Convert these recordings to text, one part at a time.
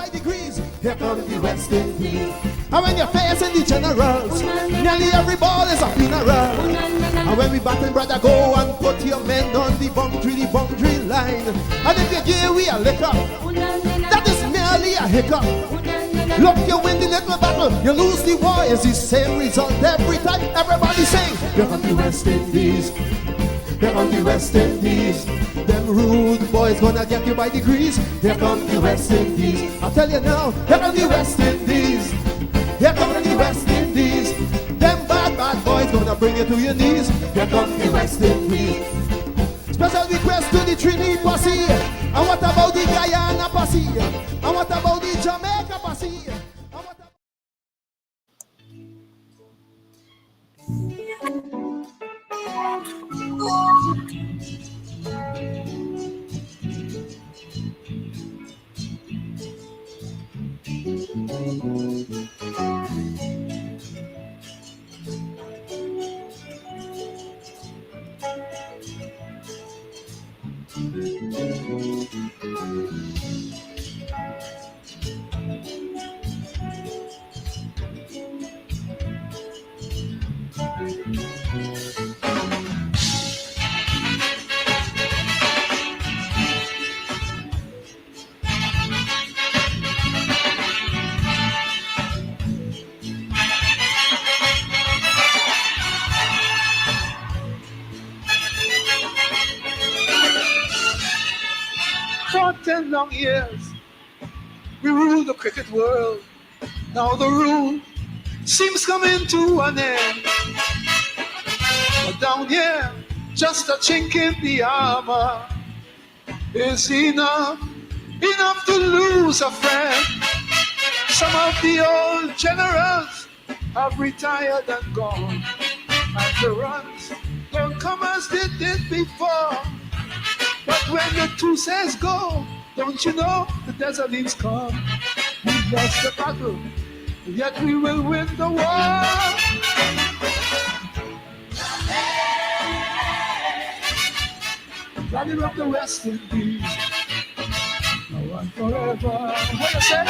by degrees. Here comes the West Indies. And when you're facing the generals, nearly every ball is a funeral. And when we battle, brother, go and put your men on the boundary line. And if you give we a liquor, that is merely a hiccup. Look, you win the little battle, you lose the war. It's the same result every time. Everybody sing. Here comes the West Indies. Here comes the West Indies. Them rude boys gonna get you by degrees. Here comes the West Indies. I'll tell you now. Here comes the West Indies. Here comes the West Indies. Them bad boys gonna bring you to your knees. Here comes the West Indies. Special request to the Trinity Posse. And what about the Guyana Posse? And what about the Jamaica Posse? And what about... For 10 long years, we ruled the cricket world. Now the rule seems coming to an end. But down here, just a chink in the armor is enough to lose a friend. Some of the old generals have retired and gone, and the runs don't come as they did before. But when the two says go, don't you know the deserts come? We've lost the battle, yet we will win the war. Rally of the West Indies, now and forever. What you say?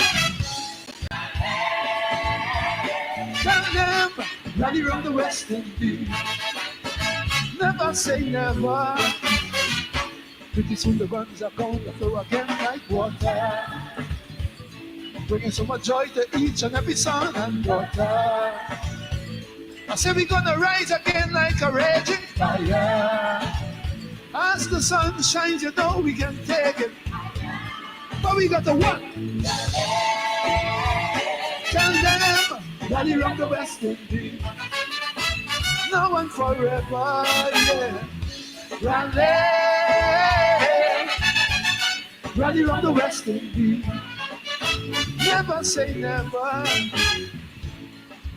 Tell them, rally of the West Indies. Never say never. Pretty soon the guns are going to flow again like water, bringing so much joy to each and every son and daughter. I say we're gonna rise again like a raging fire. As the sun shines, you know we can take it, but we got to work. Tell them, Daddy rock the West Indies, now and forever, yeah. Rally round the West Indies. Never say never.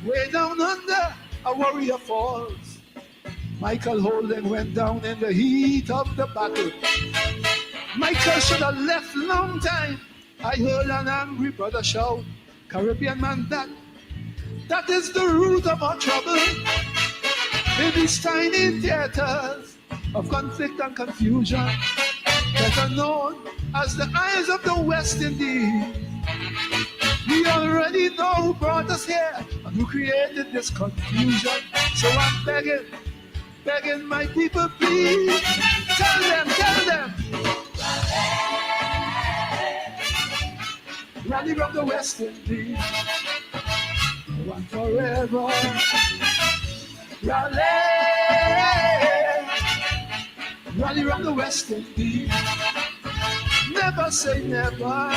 Way down under, a warrior falls. Michael Holden went down in the heat of the battle. Michael should have left long time. I heard an angry brother shout, Caribbean man, that is the root of our trouble. In these tiny theaters of conflict and confusion, better known as the eyes of the West Indies. We already know who brought us here and who created this confusion. So I'm begging my people, please, tell them. Rally of the West Indies, one forever. Rally round the West Indies. Never say never.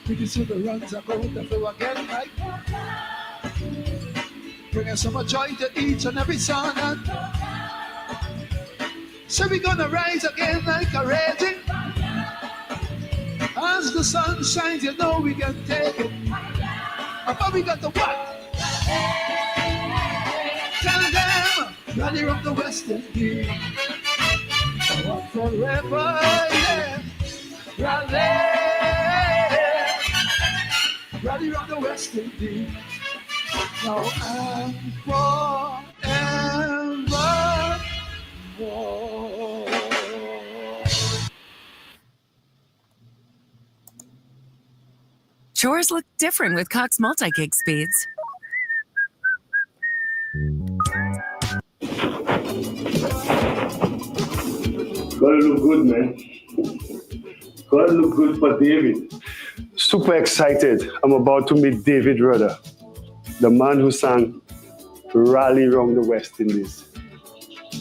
Pretty soon the runs are going to flow again like water, bringing so much joy to each and every son and daughter. So we're gonna rise again like a raging fire. As the sun shines, you know we can take it, but we got to work. Tell them, rally of the West Indies, forever, yeah. Rally of the West Indies, now and forevermore. Chores look different with Cox multi-gig speeds. Gotta look good, man. Gotta look good for David. Super excited. I'm about to meet David Rudder, the man who sang Rally Round the West Indies.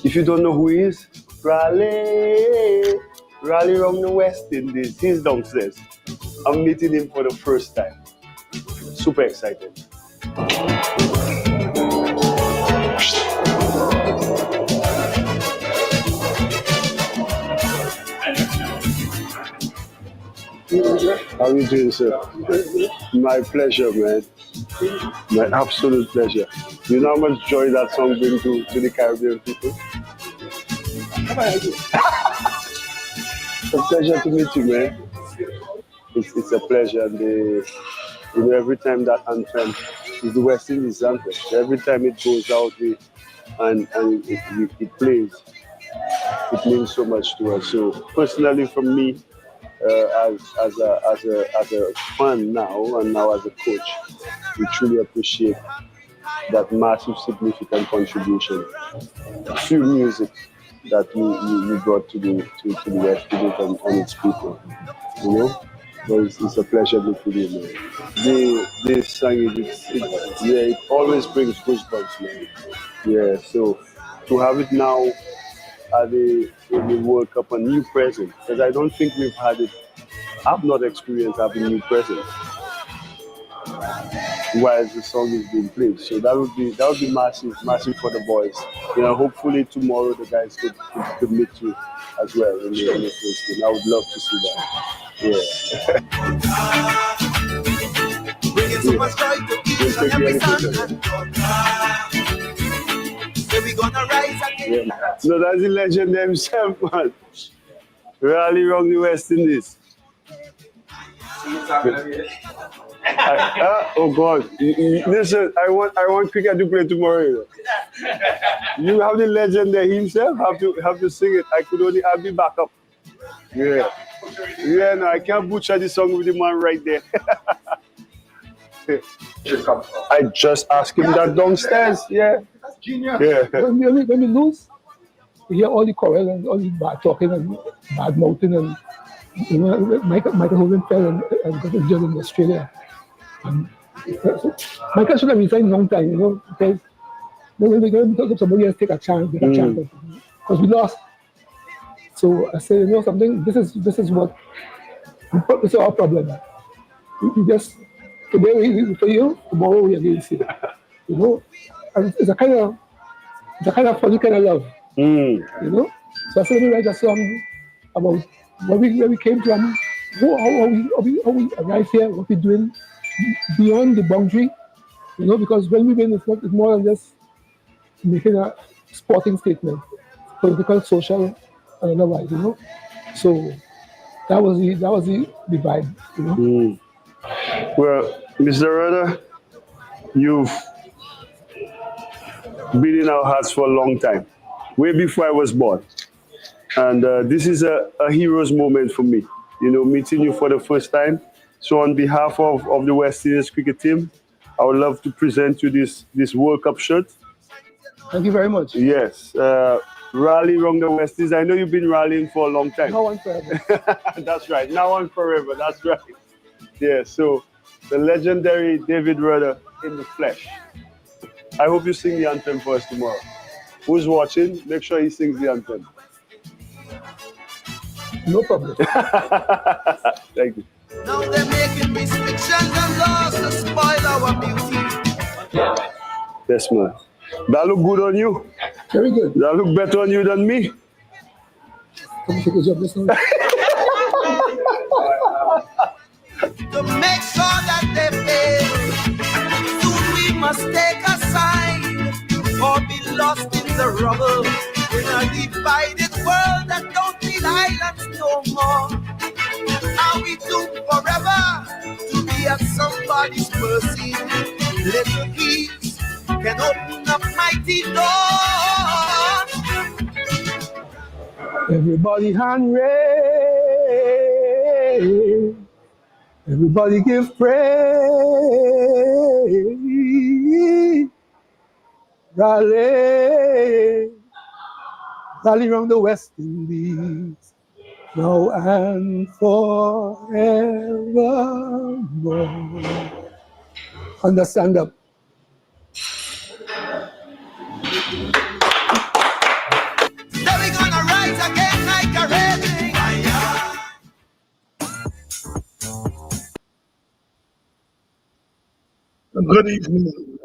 If you don't know who he is, Rally Round the West Indies. He's downstairs. I'm meeting him for the first time. Super excited. How are you doing, sir? My pleasure, man. My absolute pleasure. You know how much joy that song brings to the Caribbean people? It's a pleasure to meet you, man. It's a pleasure. And every time that anthem is the West Indies anthem. Every time it goes out and it plays, it means so much to us. So personally, for me, as a fan now and now as a coach, we truly appreciate that massive, significant contribution to music that you brought to the West Indies and its people. You know, so it's a pleasure to be here, man. This song, it always brings goosebumps, man. Yeah, so to have it now at the World Cup, a new present, because I don't think we've had it. I've not experienced having new presents while the song is being played. So that would be massive for the boys. You know, hopefully tomorrow the guys could meet you as well in the first game. I would love to see that. Yeah. Bringing so much joy to each and every son. So we gonna rise again. Yeah. No, that's the legend himself, man. Rally Round the West Indies. Oh God! Listen, I want cricket to play tomorrow. You have the legend there himself. Have to sing it. I'll be back up. Yeah. No, I can't butcher the song with the man right there. I just asked him that downstairs. Yeah. That's genius. Yeah. When we lose, we hear all the quarrel and all the bad talking and bad mouthing and. You know, Michael Hogan fell and got injured in Australia. And Michael should have resigned a long time, you know, because when we're going to talk to somebody else, take a chance, because we lost. So I said, you know something, this is our problem. We just today we for you, tomorrow we against you. You know, and it's a kind of funny kind of love. You know, so I said, let me write a song about. Where we came from, how we arrived here, what we're doing beyond the boundary, you know, because when we win, it's more than just making a sporting statement, political, social, and otherwise, you know. So that was the vibe, you know. Well, Mr. Rudder, you've been in our hearts for a long time, way before I was born. And this is a hero's moment for me, you know, meeting you for the first time. So on behalf of the West Indies cricket team, I would love to present you this World Cup shirt. Thank you very much. Yes. Rally Round the West Indies. I know you've been rallying for a long time. Now and forever. That's right. Now and forever. That's right. Yeah, so the legendary David Rudder in the flesh. I hope you sing the anthem for us tomorrow. Who's watching? Make sure he sings the anthem. No problem. Thank you. Now they're making restrictions and laws to spoil our beauty. Yes, man. That look good on you. Very good. That look better on you than me. Come take a job this time. To make sure that they pay, soon we must take a side or be lost in the rubble in a divided world that don't need islands no more. Are we doomed forever to be at somebody's mercy? Little keys can open up mighty doors. Everybody hand raise. Everybody give praise. Rally, rally round the West Indies, now and forevermore. Understand up. Then we gonna rise again like a raging fire. Good evening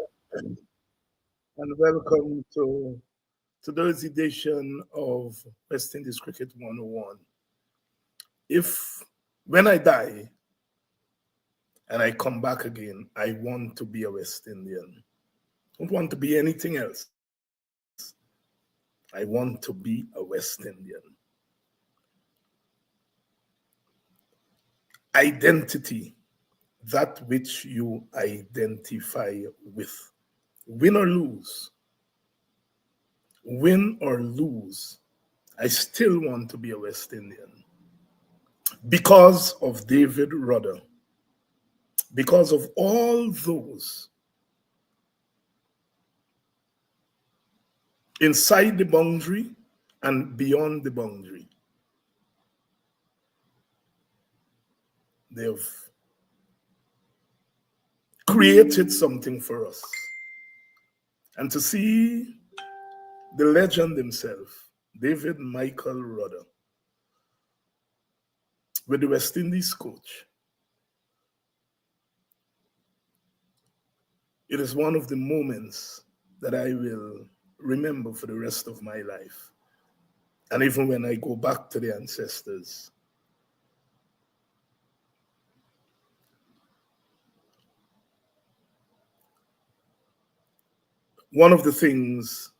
and welcome to today's edition of West Indies Cricket 101. When I die and I come back again, I want to be a West Indian. I don't want to be anything else. I want to be a West Indian. Identity, that which you identify with. Win or lose, I still want to be a West Indian because of David Rudder, because of all those inside the boundary and beyond the boundary. They've created something for us. And to see the legend himself, David Michael Rudder, with the West Indies coach, it is one of the moments that I will remember for the rest of my life. And even when I go back to the ancestors, one of the things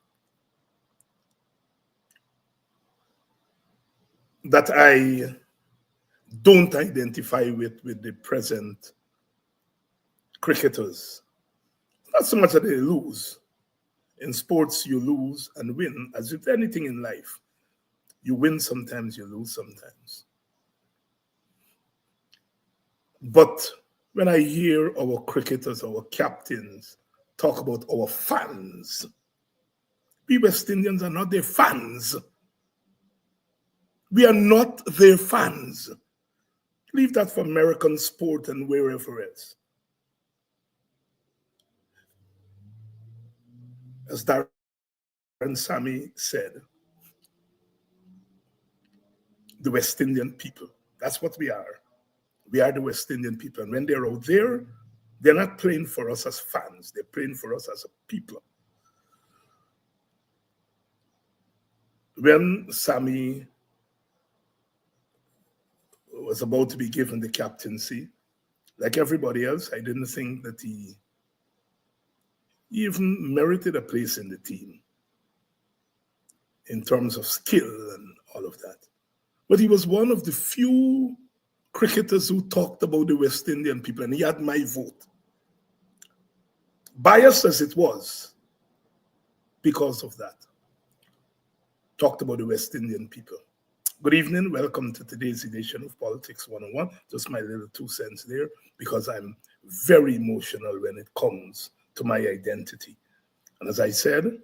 that I don't identify with the present cricketers, not so much that they lose. In sports, you lose and win, as with anything in life. You win sometimes, you lose sometimes. But when I hear our cricketers, our captains, talk about our fans, we West Indians are not their fans. We are not their fans. Leave that for American sport and wherever else. As Darren Sammy said, the West Indian people, that's what we are. We are the West Indian people. And when they're out there, they're not playing for us as fans. They're playing for us as a people. When Sammy was about to be given the captaincy, like everybody else, I didn't think that he even merited a place in the team in terms of skill and all of that. But he was one of the few cricketers who talked about the West Indian people, and he had my vote. Biased as it was, because of that. Talked about the West Indian people. Good evening, welcome to today's edition of Politics 101. Just my little 2 cents there, because I'm very emotional when it comes to my identity. And as I said,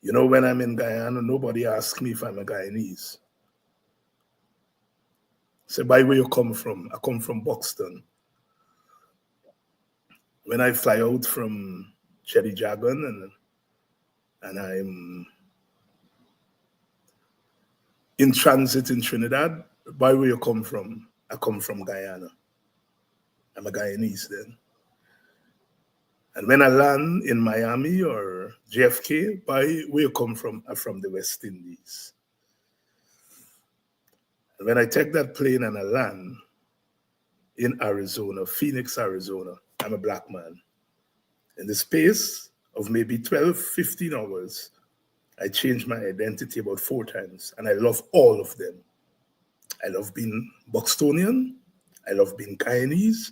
you know, when I'm in Guyana, nobody asks me if I'm a Guyanese. Say, by where you come from? I come from Buxton. When I fly out from Chedijagan and I'm in transit in Trinidad, by where you come from? I come from Guyana. I'm a Guyanese then. And when I land in Miami or JFK, by where you come from? I'm from the West Indies. And when I take that plane and I land in Arizona, Phoenix, Arizona, I'm a black man. In the space of maybe 12, 15 hours, I changed my identity about 4 times, and I love all of them. I love being Buxtonian. I love being Guyanese.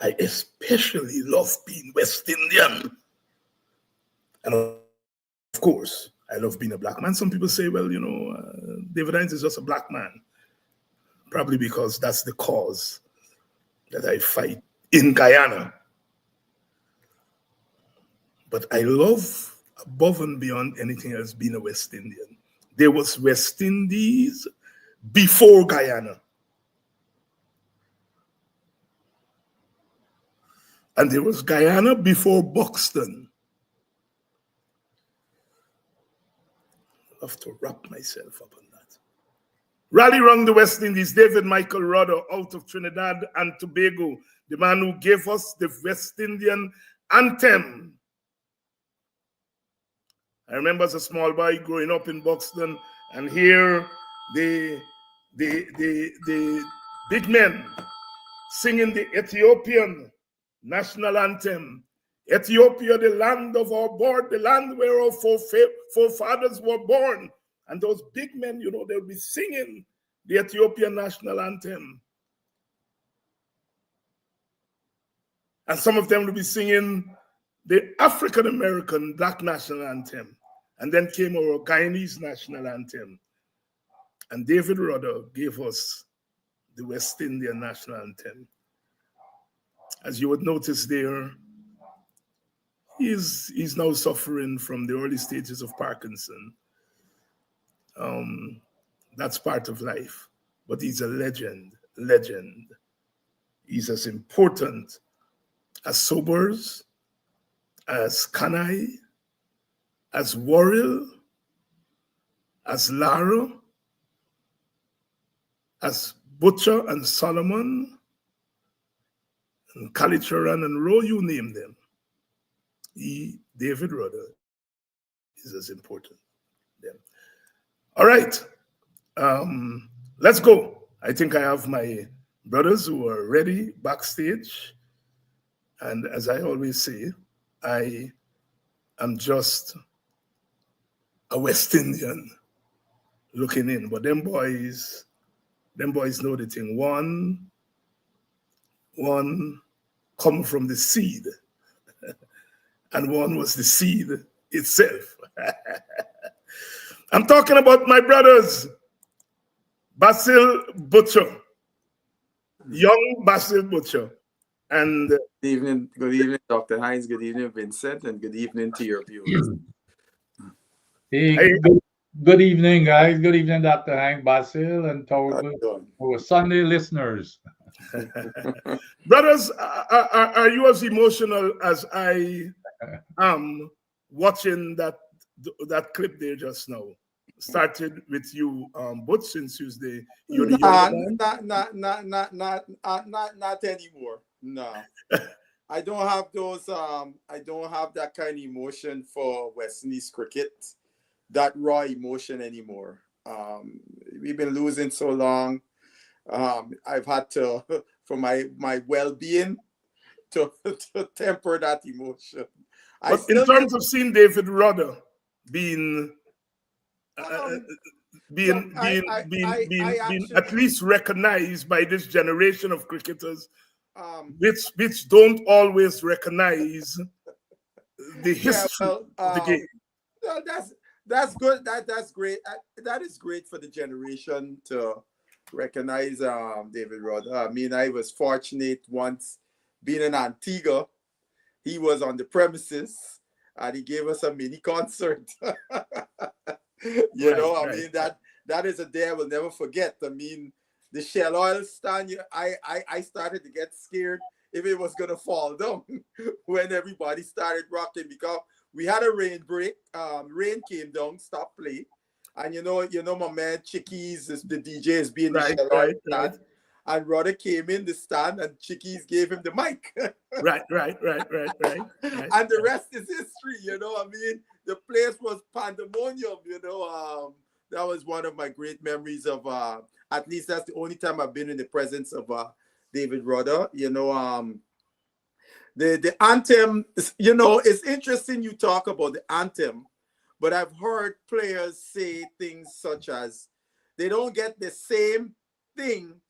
I especially love being West Indian. And of course, I love being a black man. Some people say, well, you know, David Hines is just a black man. Probably because that's the cause that I fight in Guyana. But I love, above and beyond anything else, being a West Indian. There was West Indies before Guyana. And there was Guyana before Buxton. I have to wrap myself up on that. Rally round the West Indies, David Michael Rudder out of Trinidad and Tobago, the man who gave us the West Indian anthem. I remember as a small boy growing up in Buxton and hear the big men singing the Ethiopian national anthem. Ethiopia, the land of our birth, the land where our forefathers were born. And those big men, you know, they'll be singing the Ethiopian national anthem. And some of them will be singing the African-American Black national anthem. And then came our Guyanese national anthem. And David Rudder gave us the West Indian national anthem. As you would notice there, he's now suffering from the early stages of Parkinson. That's part of life. But he's a legend. He's as important as Sobers, as Kanai, as Worrell, as Lara, as Butcher and Solomon, and Kalicharan and Rowe, you name them. David Rudder, is as important. Them. All right, let's go. I think I have my brothers who are ready backstage. And as I always say, I am just a West Indian looking in. But them boys know the thing. One come from the seed, and one was the seed itself. I'm talking about my brothers, Basil Butcher, young Basil Butcher. And good evening, Dr. Hines. Good evening, Vincent, and good evening to your viewers. Hey, good evening, guys. Good evening, Dr. Hines, Basil, and our Sunday listeners. Brothers, are you as emotional as I am watching that clip there just now? Started with you, Butch, since Tuesday. Not anymore. No, I don't have those. I don't have that kind of emotion for West Indies cricket, that raw emotion anymore. We've been losing so long. I've had to, for my well-being, to temper that emotion. But in terms of seeing David Rudder being at least recognized by this generation of cricketers, which don't always recognize the history of the game. That's good. That's great. That is great for the generation to recognize David Rudder. I mean, I was fortunate once being in Antigua. He was on the premises and he gave us a mini concert. You know, I mean, that is a day I will never forget. I mean, the Shell Oil stand, I started to get scared if it was gonna fall down when everybody started rocking, because we had a rain break. Rain came down, stopped play. And you know my man Chickies, the DJ, is being the Shell Oil stand. And Rudder came in the stand and Chickies gave him the mic. Right. And the rest is history, you know. I mean, the place was pandemonium, you know. That was one of my great memories of, at least that's the only time I've been in the presence of David Rudder. You know, the anthem, you know, it's interesting you talk about the anthem, but I've heard players say things such as they don't get the same thing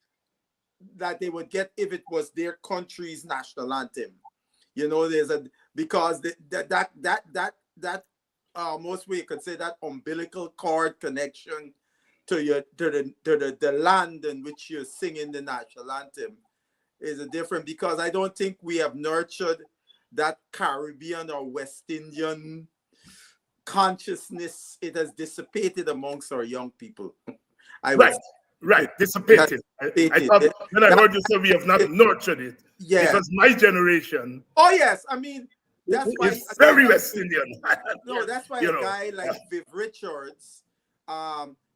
that they would get if it was their country's national anthem. You know, because that most way you could say that umbilical cord connection to the land in which you're singing the national anthem is a different, because I don't think we have nurtured that Caribbean or West Indian consciousness. It has dissipated amongst our young people. Dissipated. I thought when I heard you say we have not nurtured it, because my generation. Oh yes, I mean that's why it's very West Indian. No, that's why a guy like Viv Richards,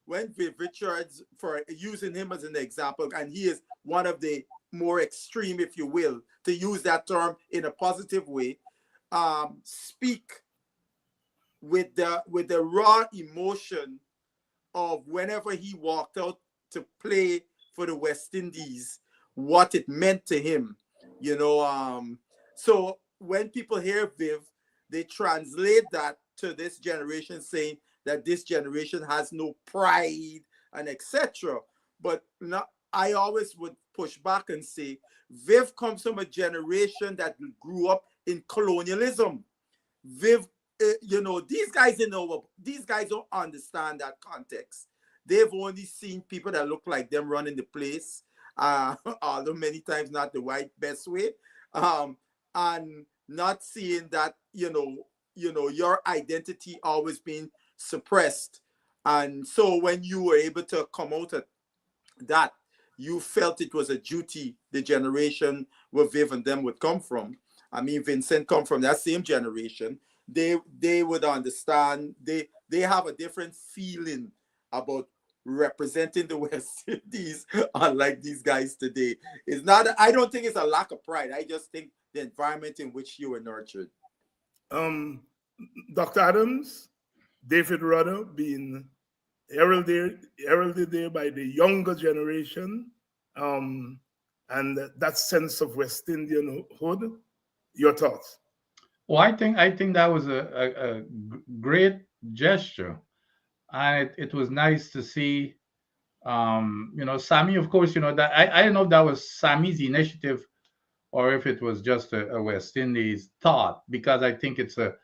when Viv Richards, for using him as an example, and he is one of the more extreme, if you will, to use that term in a positive way, speak with the raw emotion of whenever he walked out to play for the West Indies, what it meant to him, so when people hear Viv, they translate that to this generation, saying that this generation has no pride and etc. But I always would push back and say Viv comes from a generation that grew up in colonialism. Viv, these guys don't understand that context. They've only seen people that look like them running the place, although many times not the best way, and not seeing that your identity always being suppressed. And so when you were able to come out at that, you felt it was a duty, the generation where Viv and them would come from. I mean, Vincent come from that same generation. They would understand. They have a different feeling about representing the West Indies, unlike these guys today. It's not. I don't think it's a lack of pride. I just think the environment in which you were nurtured. Dr. Adams, David Rudder being heralded there by the younger generation, and that sense of West Indianhood. Your thoughts? Well, I think that was a great gesture, and it was nice to see. Sammy, of course, that I don't know if that was Sammy's initiative or if it was just a West Indies thought, because I think it's that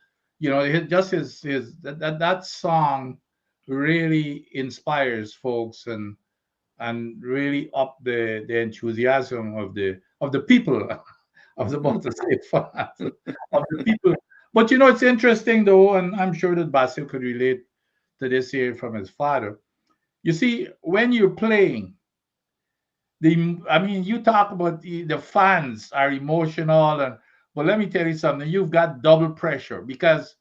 song really inspires folks and really up the enthusiasm of the people. Of the Motor State fans, of the people. But it's interesting though, and I'm sure that Basil could relate to this here from his father. You see, when you're playing, you talk about the fans are emotional, but let me tell you something, you've got double pressure, because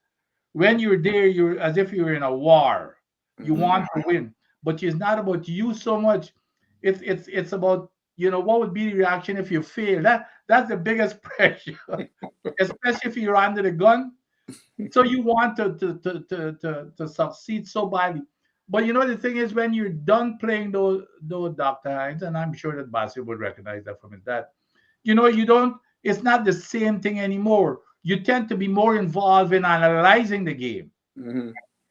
when you're there, you're as if you're in a war. You want to win, but it's not about you so much. It's about what would be the reaction if you fail. That's the biggest pressure, especially if you're under the gun. So you want to succeed so badly. But the thing is, when you're done playing those Dr. Hines, and I'm sure that Basil would recognize that from his dad, it's not the same thing anymore. You tend to be more involved in analyzing the game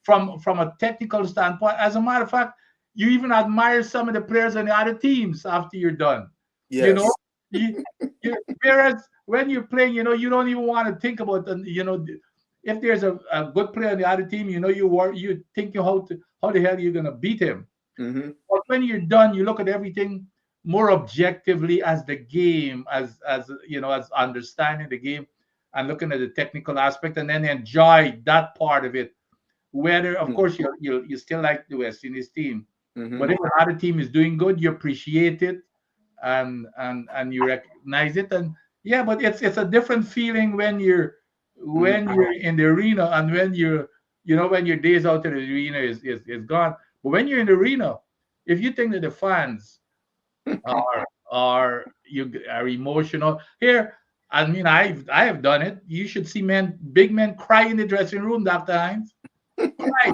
from a technical standpoint. As a matter of fact, you even admire some of the players on the other teams after you're done. Yes. Whereas when you're playing, you don't even want to think about if there's a good player on the other team, you think how the hell you're gonna beat him. But when you're done, you look at everything more objectively as the game, as understanding the game and looking at the technical aspect, and then enjoy that part of it. Whether, of course, you still like the West Indies team, but if another team is doing good, you appreciate it and you recognize it. And but it's a different feeling when you're in the arena, and when when your days out in the arena is gone. But when you're in the arena, if you think that the fans are emotional here, I mean, I have done it. You should see big men cry in the dressing room, Dr. Hines. Right.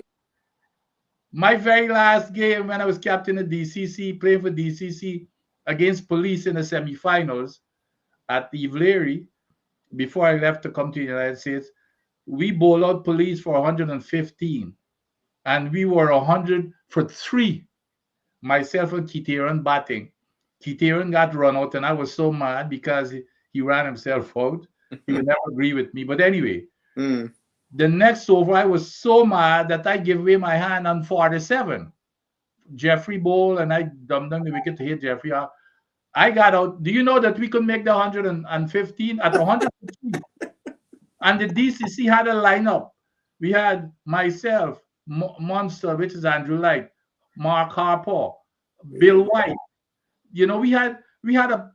My very last game when I was captain of DCC, playing for DCC against Police in the semifinals at the Ivlery, before I left to come to the United States, we bowled out Police for 115, and we were 100 for 3. Myself and Keith Aaron batting. Keith Aaron got run out, and I was so mad because he ran himself out. He would never agree with me. But anyway, the next over, I was so mad that I gave away my hand on 47. Jeffrey bowled, and I dumped down the wicket to hit Jeffrey out. I got out. Do you know that we could make the 115 at 115? And the DCC had a lineup. We had myself, Monster, which is Andrew Light, Mark Harper, Bill White. You know, we had a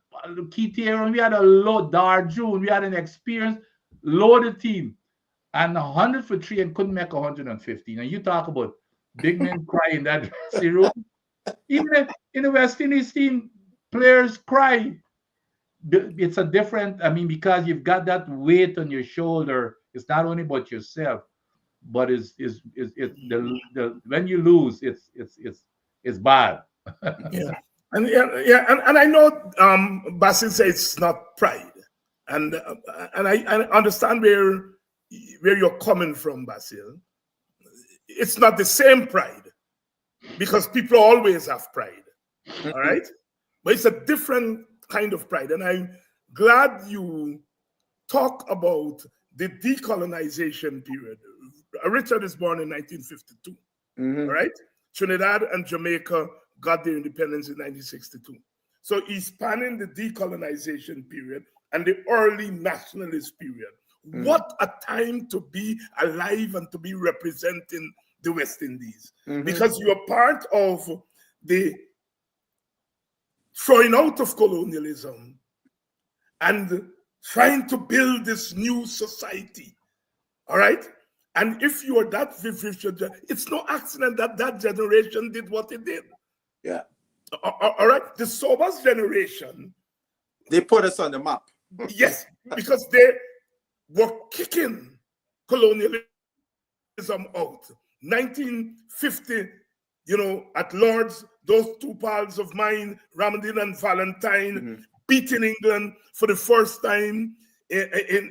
Keith Aaron, we had a low Darjun, we had an experienced loaded team, and 100 for 3 and couldn't make 115. And you talk about big men cry in that dressing room. Even in the West Indies team, players cry. It's a different, I mean, because you've got that weight on your shoulder. It's not only about yourself, but it's when you lose, it's bad. Yeah. And I know Basil says it's not pride, and I understand where you're coming from, Basil. It's not the same pride, because people always have pride, all right? But it's a different kind of pride, and I'm glad you talk about the decolonization period. Richard is born in 1952, all right? Trinidad and Jamaica got their independence in 1962. So he's spanning the decolonization period and the early nationalist period. What a time to be alive and to be representing the West Indies, because you are part of the throwing out of colonialism and trying to build this new society, all right? And if you are that vivid, it's no accident that that generation did what it did. Yeah. All right, the Sobers generation, they put us on the map. Yes, because they were kicking colonialism out. 1950, you know, at Lord's, those two pals of mine, Ramadin and Valentine, beating England for the first time in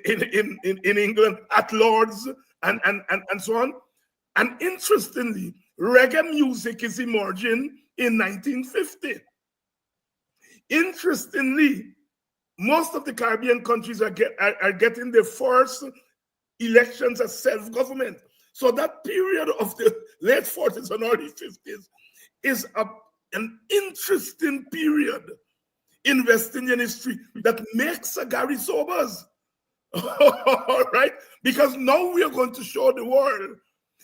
England at Lord's, and so on. And interestingly, reggae music is emerging in 1950. Interestingly, most of the Caribbean countries are getting their first elections as self-government. So that period of the late 40s and early 50s is an interesting period in West Indian history that makes a Gary Sobers. All right? Because now we are going to show the world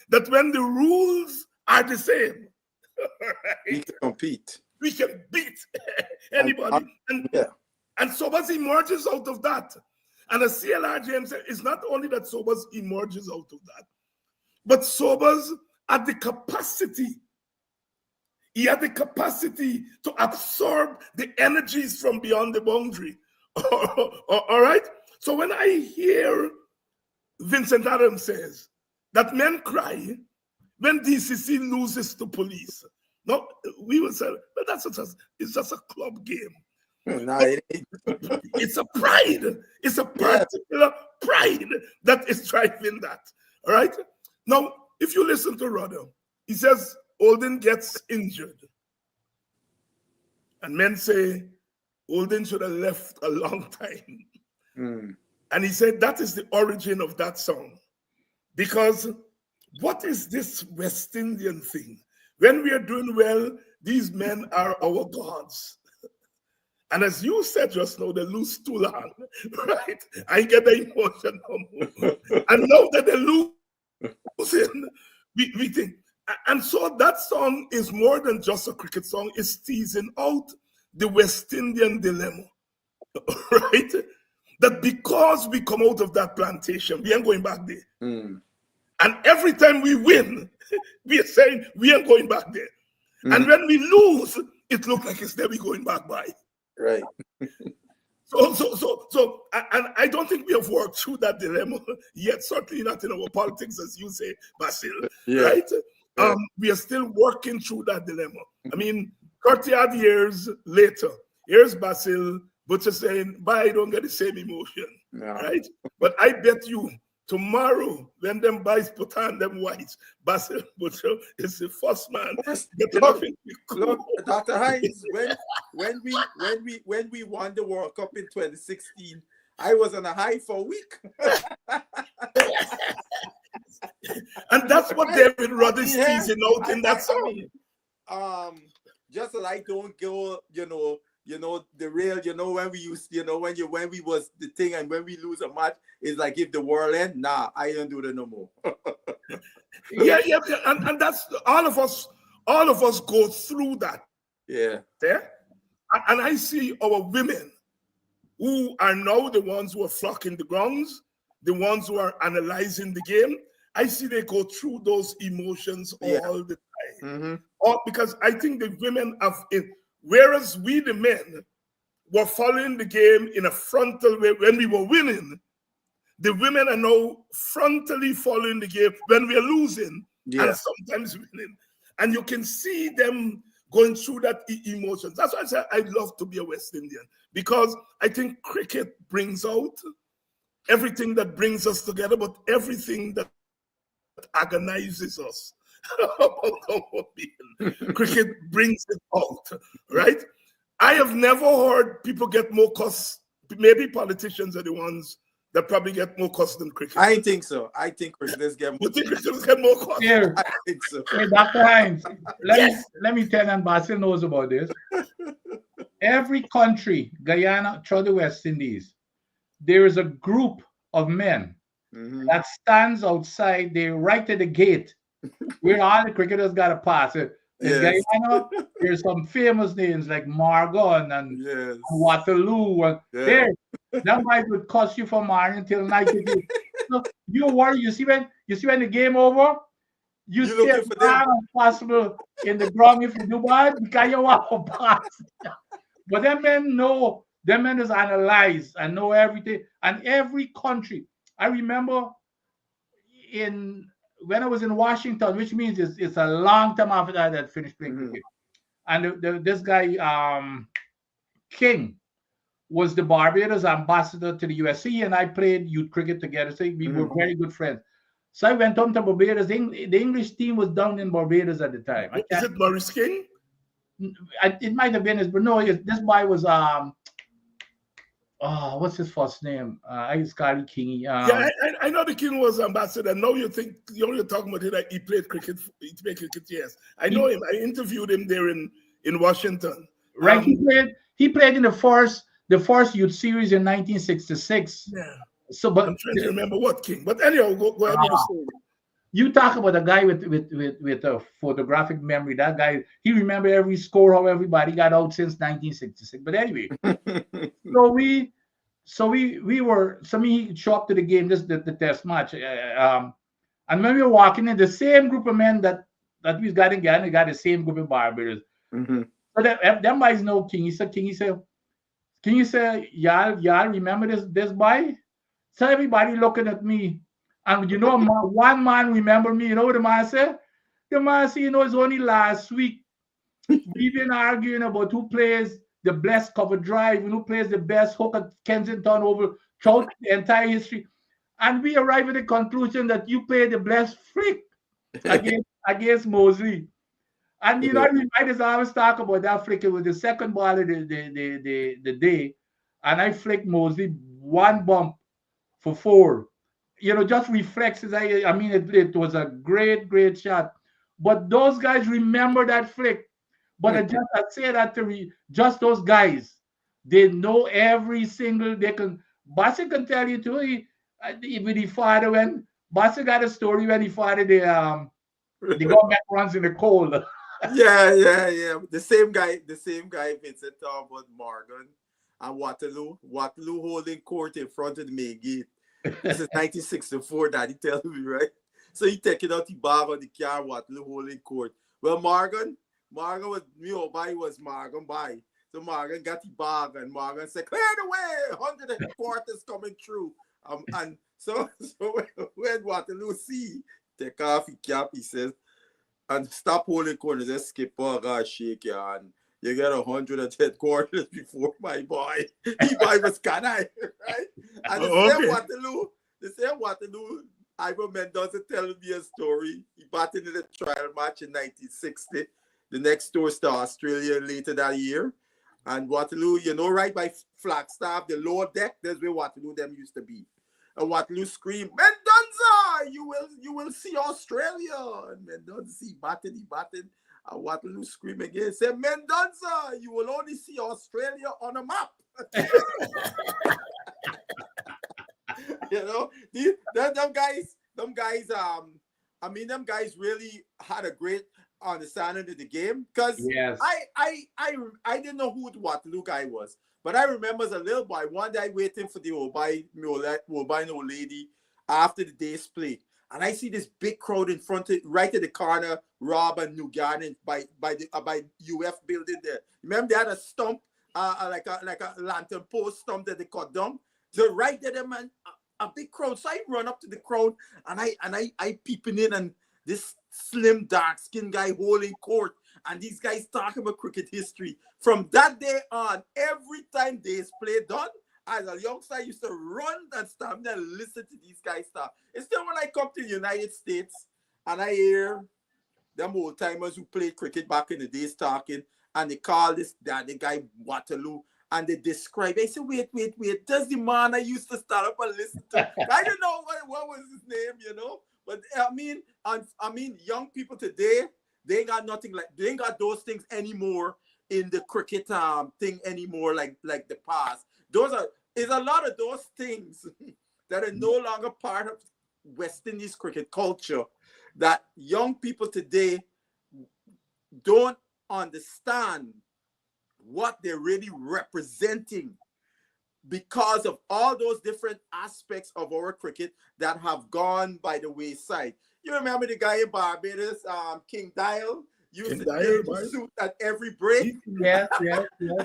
that when the rules are the same, right, we can compete. We can beat anybody. And Sobers emerges out of that. And as CLR James said, it's not only that Sobers emerges out of that, but Sobers had the capacity. He had the capacity to absorb the energies from beyond the boundary. All right? So when I hear Vincent Adams says that men cry when DCC loses to police, no, we will say, but it's just a club game. No, it ain't. It's a pride. It's a particular pride that is driving that. All right? Now, if you listen to Rudder, he says Olden gets injured. And men say Olden should have left a long time. And he said that is the origin of that song. Because what is this West Indian thing? When we are doing well, these men are our gods. And as you said just now, they lose too long, right? I get the emotion. And now that they're losing, we think. And so that song is more than just a cricket song. It's teasing out the West Indian dilemma, right? That because we come out of that plantation, we ain't going back there. And every time we win, we are saying we ain't going back there. And when we lose, it looks like it's there we going back by. Right. So, and I don't think we have worked through that dilemma yet, certainly not in our politics, as you say, Basil, right? We are still working through that dilemma. I mean, 30-odd years later, here's Basil Butcher saying, but I don't get the same emotion, right? But I bet you tomorrow, when them boys put on them whites, Basil Butcher is the first man. Look, Dr. Hines, when we won the World Cup in 2016, I was on a high for a week. And that's what David Rudder is teasing out in that song. Just that I don't go, you know, the real, you know, when we used, you know, when we was the thing, and when we lose a match, it's like if the world end, nah, I don't do that no more. yeah, and that's all of us go through that. Yeah. Yeah. And I see our women who are now the ones who are flocking the grounds, the ones who are analyzing the game. I see they go through those emotions all the time. Because I think the women have, whereas we the men were following the game in a frontal way when we were winning, the women are now frontally following the game when we are losing and sometimes winning. And you can see them going through that emotions. That's why I say I love to be a West Indian, because I think cricket brings out everything that brings us together, but everything that agonizes us. Cricket brings it out, right? I have never heard people get more costs. Maybe politicians are the ones that probably get more costs than cricket. I think so. I think cricketers get more. You think cricketers get more costs? Here, I think so. hey, Dr. Hines, let me tell you, and Basil knows about this. Every country, Guyana, through the West Indies, there is a group of men that stands outside, they right at the gate where all the cricketers got to pass. In Guyana, there's some famous names like Morgan and Waterloo. And there, that might would cost you from morning until night. So you worry, you see when the game over, you stay as far as possible in the ground if you do bad because you want to pass. But them men is analyzed and know everything. And every country, I remember when I was in Washington, which means it's a long time after that I finished playing cricket. And this guy, King, was the Barbados ambassador to the USC, and I played youth cricket together. So we were very good friends. So I went home to Barbados. The English team was down in Barbados at the time. Is it Maurice King? It might have been but no, this boy was what's his first name? Scotty King. I know the King was ambassador. Now you're talking about it like he played cricket. Yes, I know him. I interviewed him there in Washington. Right, he played in the first youth series in 1966. Yeah. So, but I'm trying to remember what King. But anyhow, go ahead with the story. You talk about a guy with a photographic memory. That guy, he remember every score, how everybody got out since 1966. But anyway, he showed up to the game, the test match. And when we were walking in, the same group of men that we got in Ghana, got the same group of Barbados. So them guys know King. He said, y'all remember this boy? So everybody looking at me. And you know, one man remember me. You know what the man said? The man said, it's only last week we've been arguing about who plays the best cover drive and who plays the best hook at Kensington over throughout the entire history. And we arrived at the conclusion that you played the best flick against Mosley. And you know, we might as well always talk about that flick. It was the second ball of the day. And I flicked Mosley one bump for 4. Just reflexes. I mean, it was a great shot. But those guys remember that flick. But I say that to just those guys. They know every single. Bassi can tell you too. When he fired when Bassi got a story when he fired the got back runs in the cold. Yeah. The same guy. Vincent talking about Morgan and Waterloo holding court in front of the main gate. This is 1964 that he tells me, right? So he taking out the bag on the car, Waterloo holding court. Well, Morgan was was Morgan by. So Morgan got the bag and Morgan said, clear the way, 100 quarters coming through. And so when Waterloo take off his cap, he says, and stop holding corners, just skip or shake your hand. You get 110 quarters before my boy. He boy was Kanai, right? And the same Waterloo, Ivor Mendoza telling me a story. He batted in a trial match in 1960. The next tour to Australia later that year. And Waterloo, right by Flagstaff, the lower deck, that's where Waterloo them used to be. And Waterloo screamed, Mendoza, you will see Australia. And Mendoza batted. And Waterloo scream again, say, Mendoza, you will only see Australia on a map. You know, them guys, them guys really had a great understanding of the game, because Yes. I didn't know who the Waterloo guy was, but I remember as a little boy, one day waiting for the Wolbine lady after the day's play, and I see this big crowd in front of, right at the corner, Rob and New Garden by UF building there. Remember they had a stump, like a lantern post stump that they cut down. So right there, man, a big crowd. So I run up to the crowd and I peeping in, and this slim, dark-skinned guy holding court, and these guys talking about cricket history. From that day on, every time day's play done, as a youngster, I used to run and stand there and listen to these guys talk. It's still when I come to the United States and I hear them old timers who played cricket back in the days talking, and they call the guy Waterloo, and they describe. They say, wait, that's the man I used to start up and listen to. I don't know what was his name, you know. But I mean, young people today, they ain't got nothing like, they ain't got those things anymore in the cricket thing anymore, like the past. Is a lot of those things that are no longer part of West Indies cricket culture, that young people today don't understand what they're really representing, because of all those different aspects of our cricket that have gone by the wayside. You remember the guy in Barbados, King Dial? Used to change suit at every break. Yeah.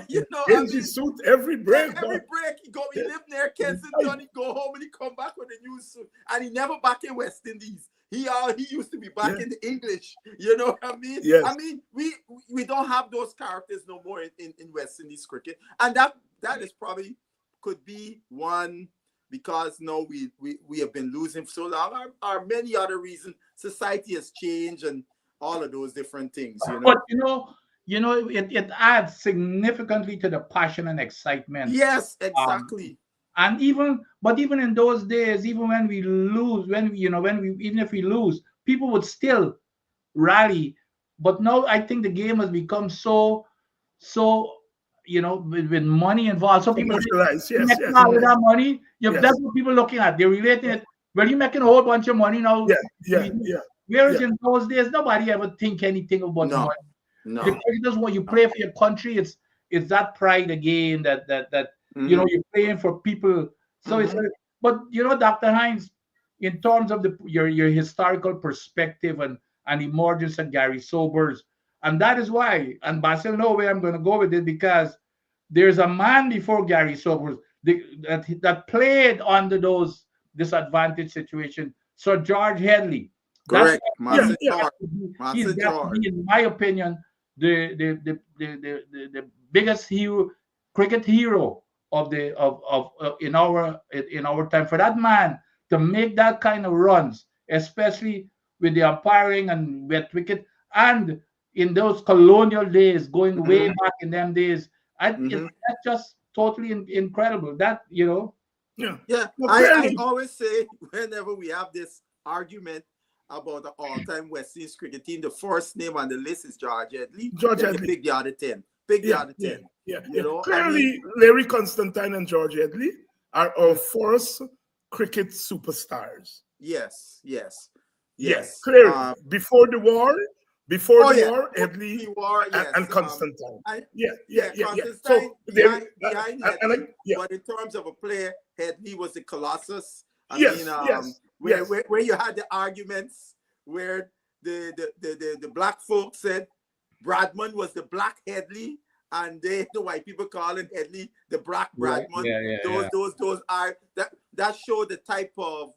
You know, Change suit every break. Every break he lived near Kensington, he go home and he come back with a new suit. And he never back in West Indies. He used to be back in the English. You know what I mean? Yes. I mean, we don't have those characters no more in West Indies cricket. And that is probably could be one, because no, we have been losing for so long, or many other reasons. Society has changed and all of those different things, you know. But it adds significantly to the passion and excitement. Yes, exactly. And even in those days, even when we lose, even if we lose, people would still rally. But now I think the game has become so with money involved. So people making all of that money. That's what people are looking at. They're relating it. Well, you're making a whole bunch of money now. Whereas in those days, nobody ever think anything about money. No. Because when you play for your country, it's that pride again that you're playing for people. So it's but Dr. Hines, in terms of your historical perspective and emergence of Gary Sobers, and that is why, and Basil know where I'm going to go with it, because there's a man before Gary Sobers that played under those disadvantaged situation, Sir George Headley. Correct. He's got to be, in my opinion, the biggest cricket hero in our time. For that man to make that kind of runs, especially with the umpiring and wet wicket, and in those colonial days, going way back in them days, that's just totally incredible. That I always say, whenever we have this argument about the all-time West Indies cricket team, the first name on the list is George Headley. Big the other 10. Clearly, Larry Constantine and George Headley are our first cricket superstars. Yes. Clearly, before the war, Headley and Constantine. Constantine behind Headley, but in terms of a player, Headley was the Colossus. Where you had the arguments where the black folks said Bradman was the black Headley, and the white people calling Headley the black Bradman. Those are that show the type of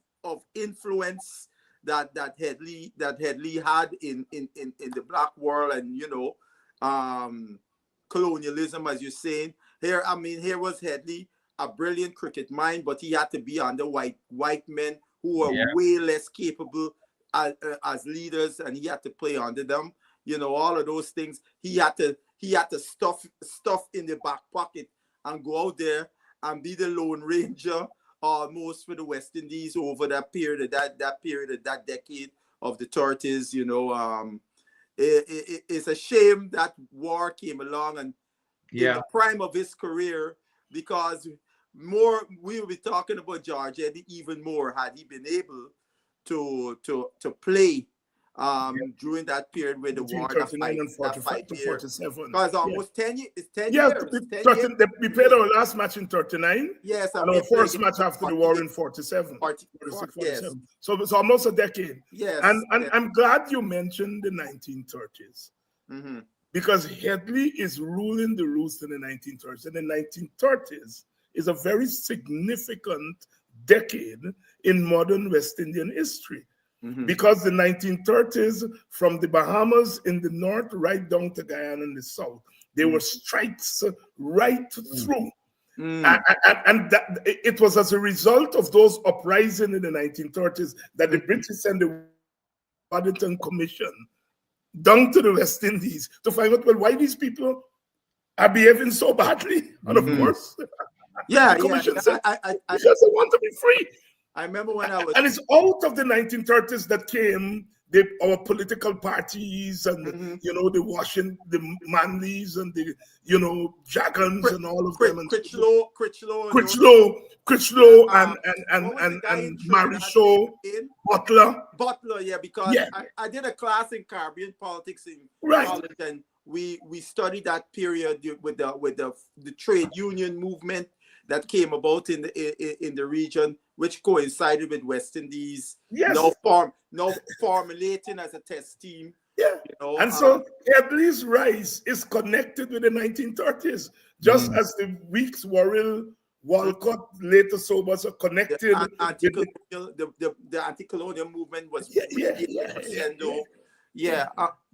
influence that Headley had in the black world, and colonialism, as you're saying. Here was Headley, a brilliant cricket mind, but he had to be under white men who were way less capable as leaders, and he had to play under them. All of those things. He had to stuff in the back pocket and go out there and be the Lone Ranger almost for the West Indies over that period of that decade of the 30s. it's a shame that war came along and in Yeah. the prime of his career, because we will be talking about George Eddy even more had he been able to play during that period with the war, that 39 and 45 to 5 years. 47. Because almost 10 years. It's 10 Yes, years. 10 years. we played our last match in 39. Yes, And our first match after the war in 47. 46, 47. So it's almost a decade. Yes. And yes. I'm glad you mentioned the 1930s. Mm-hmm. Because Headley is ruling the roost in the 1930s. And the 1930s is a very significant decade in modern West Indian history. Mm-hmm. Because the 1930s, from the Bahamas in the north right down to Guyana in the south, there were strikes right through. And it was as a result of those uprisings in the 1930s that the British sent the Waddington Commission down to the West Indies to find out, well, why these people are behaving so badly. And of course, the Commission said, because they want to be free. I remember when I was... And it's out of the 1930s that came our political parties and, you know, the Manleys and the, you know, Dragons and all of them. And Critchlow and Marichaud, Butler. Butler, yeah, because I did a class in Caribbean politics in college, and we studied that period with the trade union movement that came about in the region, which coincided with West Indies. Yes. Now formulating as a test team. Yeah. You know, and so Headley's rise is connected with the 1930s, just as the Weeks, Worrell, Walcott, later Sobers are connected. The anti-colonial movement was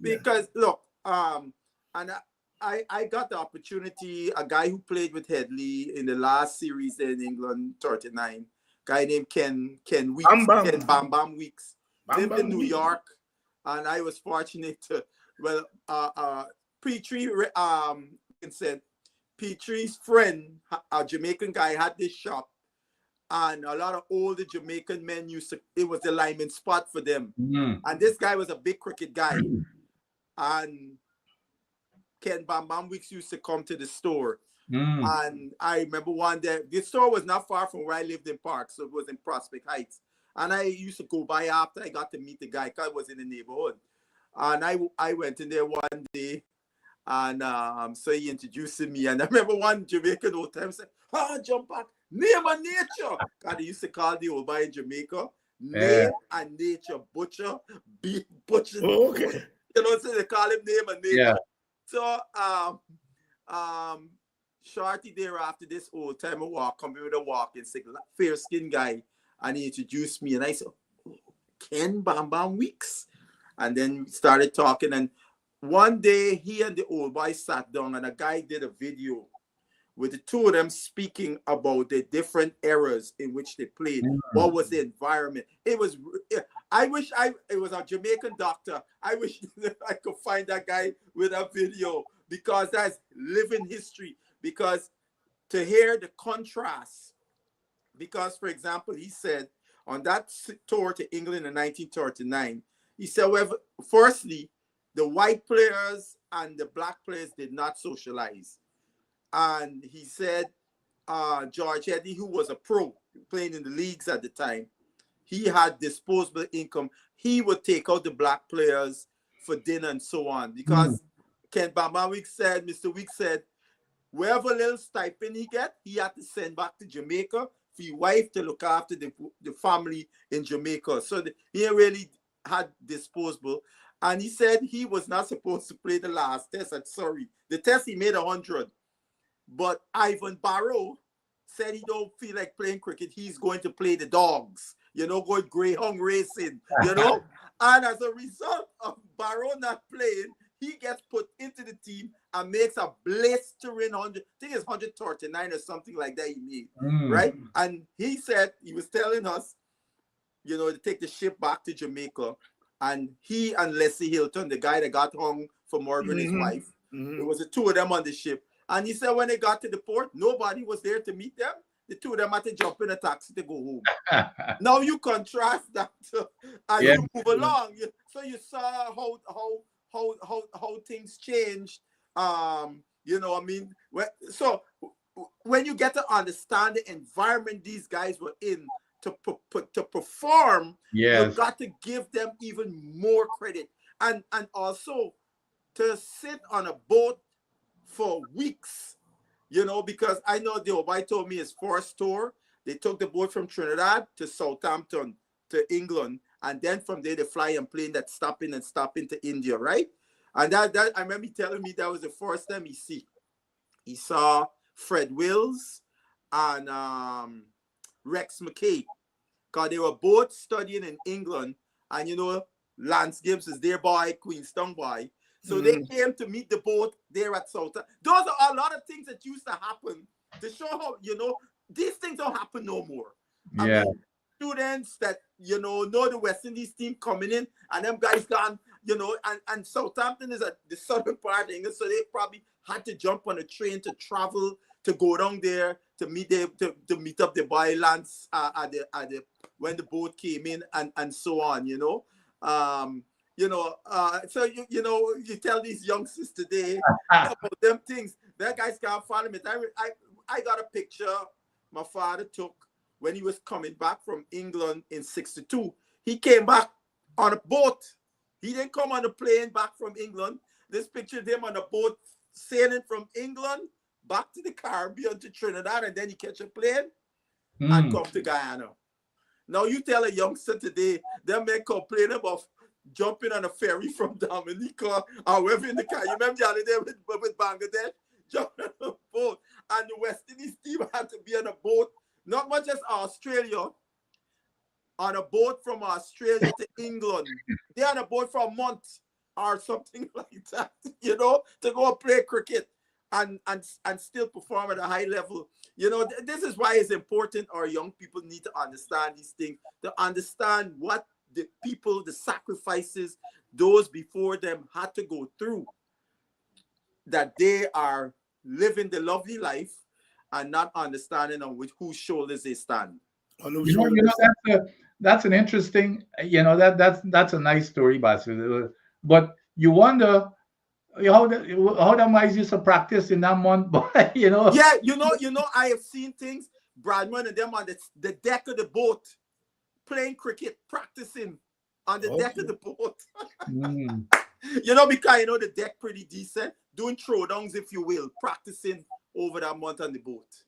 because look, and I got the opportunity, a guy who played with Headley in the last series in England, 39, guy named Ken Weeks, Ken Bam Bam Weeks, lived in New York, and I was fortunate to, Petrie said, Petrie's friend, a Jamaican guy, had this shop, and a lot of older Jamaican men it was the lineman spot for them. And this guy was a big cricket guy. And Ken Bam Bam Weeks used to come to the store. And I remember one day, the store was not far from where I lived in Park, so it was in Prospect Heights. And I used to go by after I got to meet the guy, because I was in the neighborhood. And I went in there one day, and so he introduced me. And I remember one Jamaican old time said, jump back, name and nature. God, they used to call the old boy in Jamaica, name and nature, butcher, beef butcher. Okay. You know, so they call him name and nature. Yeah. So, shortly thereafter, this old timer coming with a walking stick, fair skinned guy, and he introduced me, and I said, Ken Bam Bam Weeks. And then we started talking, and one day he and the old boy sat down, and a guy did a video with the two of them speaking about the different eras in which they played. What was the environment? It was, I wish it was a Jamaican doctor. I wish I could find that guy with a video, because that's living history. Because to hear the contrast, because, for example, he said on that tour to England in 1939, he said, well, firstly, the white players and the black players did not socialize. And he said George Eddy, who was a pro playing in the leagues at the time, he had disposable income. He would take out the black players for dinner and so on. Because Ken Bam Bam Weeks said, Mr. Weeks said, wherever little stipend he get, he had to send back to Jamaica for his wife to look after the family in Jamaica. So he really had disposable. And he said he was not supposed to play the last test at Surrey. The test he made 100. But Ivan Barrow said he don't feel like playing cricket. He's going to play the dogs, you know, going greyhound racing, you know. And as a result of Barrow not playing, he gets put into the team and makes a blistering 100. I think it's 139 or something like that he made, right? And he said, he was telling us, you know, to take the ship back to Jamaica. And he and Leslie Hilton, the guy that got hung for murdering his wife, it was the two of them on the ship. And he said when they got to the port, nobody was there to meet them. The two of them had to jump in a taxi to go home. Now you contrast that and you move along. So you saw how things changed. You know, I mean, so when you get to understand the environment these guys were in to perform, Yes. you got to give them even more credit, and also to sit on a boat for weeks, you know, because I know the Obai told me his first tour, they took the boat from Trinidad to Southampton to England, and then from there they fly a plane that stopping to India, right? And that I remember he telling me that was the first time he saw Fred Wills and Rex McKay, because they were both studying in England, and you know Lance Gibbs is their boy, Queenstown boy. So they came to meet the boat there at Southampton. Those are a lot of things that used to happen to show how, you know, these things don't happen no more. I mean, students that, you know the West Indies team coming in, and them guys gone, you know, and Southampton is at the southern part of England, so they probably had to jump on a train to travel to go down there to meet to meet up the boy Lance at the when the boat came in, and so on, you know. So you know, you tell these youngsters today about them things. That guys can't follow me. I got a picture my father took when he was coming back from England in '62. He came back on a boat. He didn't come on a plane back from England. This picture of him on a boat sailing from England back to the Caribbean to Trinidad, and then he catch a plane and come to Guyana. Now you tell a youngster today, they may complain about jumping on a ferry from Dominica or wherever in the car. You remember the other day with Bangladesh, jumping on a boat, and the West Indies team had to be on a boat, not much as Australia, on a boat from Australia to England. They're on a boat for a month or something like that, you know, to go play cricket and still perform at a high level. You know, this is why it's important our young people need to understand these things, to understand what the people, the sacrifices those before them had to go through, that they are living the lovely life and not understanding on whose shoulders they stand. That's an interesting, you know, that's a nice story, Basil. But you wonder how the mice used to practice in that month, but you know. Yeah, you know, I have seen things, Bradman and them on the deck of the boat, playing cricket, practicing on the deck of the boat. You know, because you know the deck pretty decent, doing throwdowns, if you will, practicing over that month on the boat.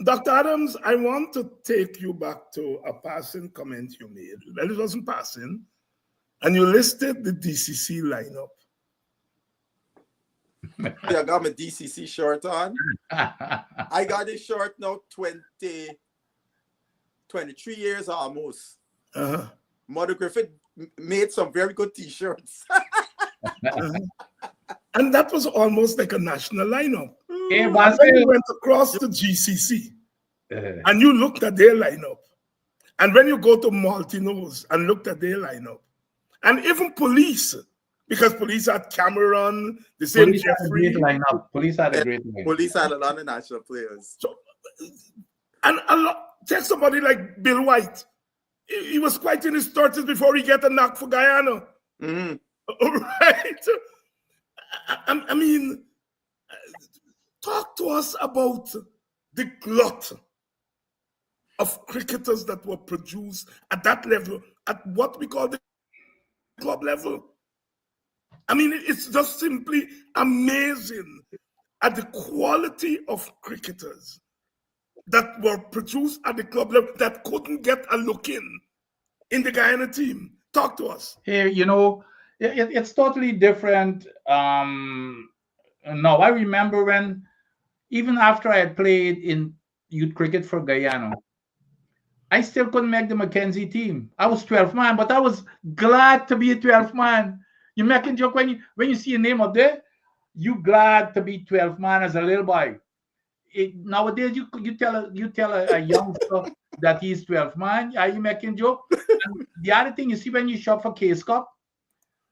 Dr. Adams, I want to take you back to a passing comment you made. Well, it wasn't passing. And you listed the DCC lineup. I got my DCC shirt on. I got this shirt now 23 years almost. Mother Griffith made some very good t-shirts. And that was almost like a national lineup. Hey, and then you went across to GCC and you looked at their lineup. And when you go to Maltino's and looked at their lineup, and even Police, because Police had Cameron, the same Police Jeffrey. Had a great lineup. Police had a great lineup. Police had a lot of national players. So, and take somebody like Bill White. He was quite in his 30s before he get a knock for Guyana. Right? I mean, talk to us about the glut of cricketers that were produced at that level, at what we call the club level. I mean, it's just simply amazing at the quality of cricketers that were produced at the club level that couldn't get a look in the Guyana team. Talk to us. Here, you know, it's totally different. No, I remember when, even after I had played in youth cricket for Guyana, I still couldn't make the Mackenzie team. I was 12th man, but I was glad to be a 12th man. You making joke when you see a name up there, you glad to be 12th man as a little boy. Nowadays, you tell a youngster that he's 12th man. Are you making joke? And the other thing, you see, when you shop for Case Cup,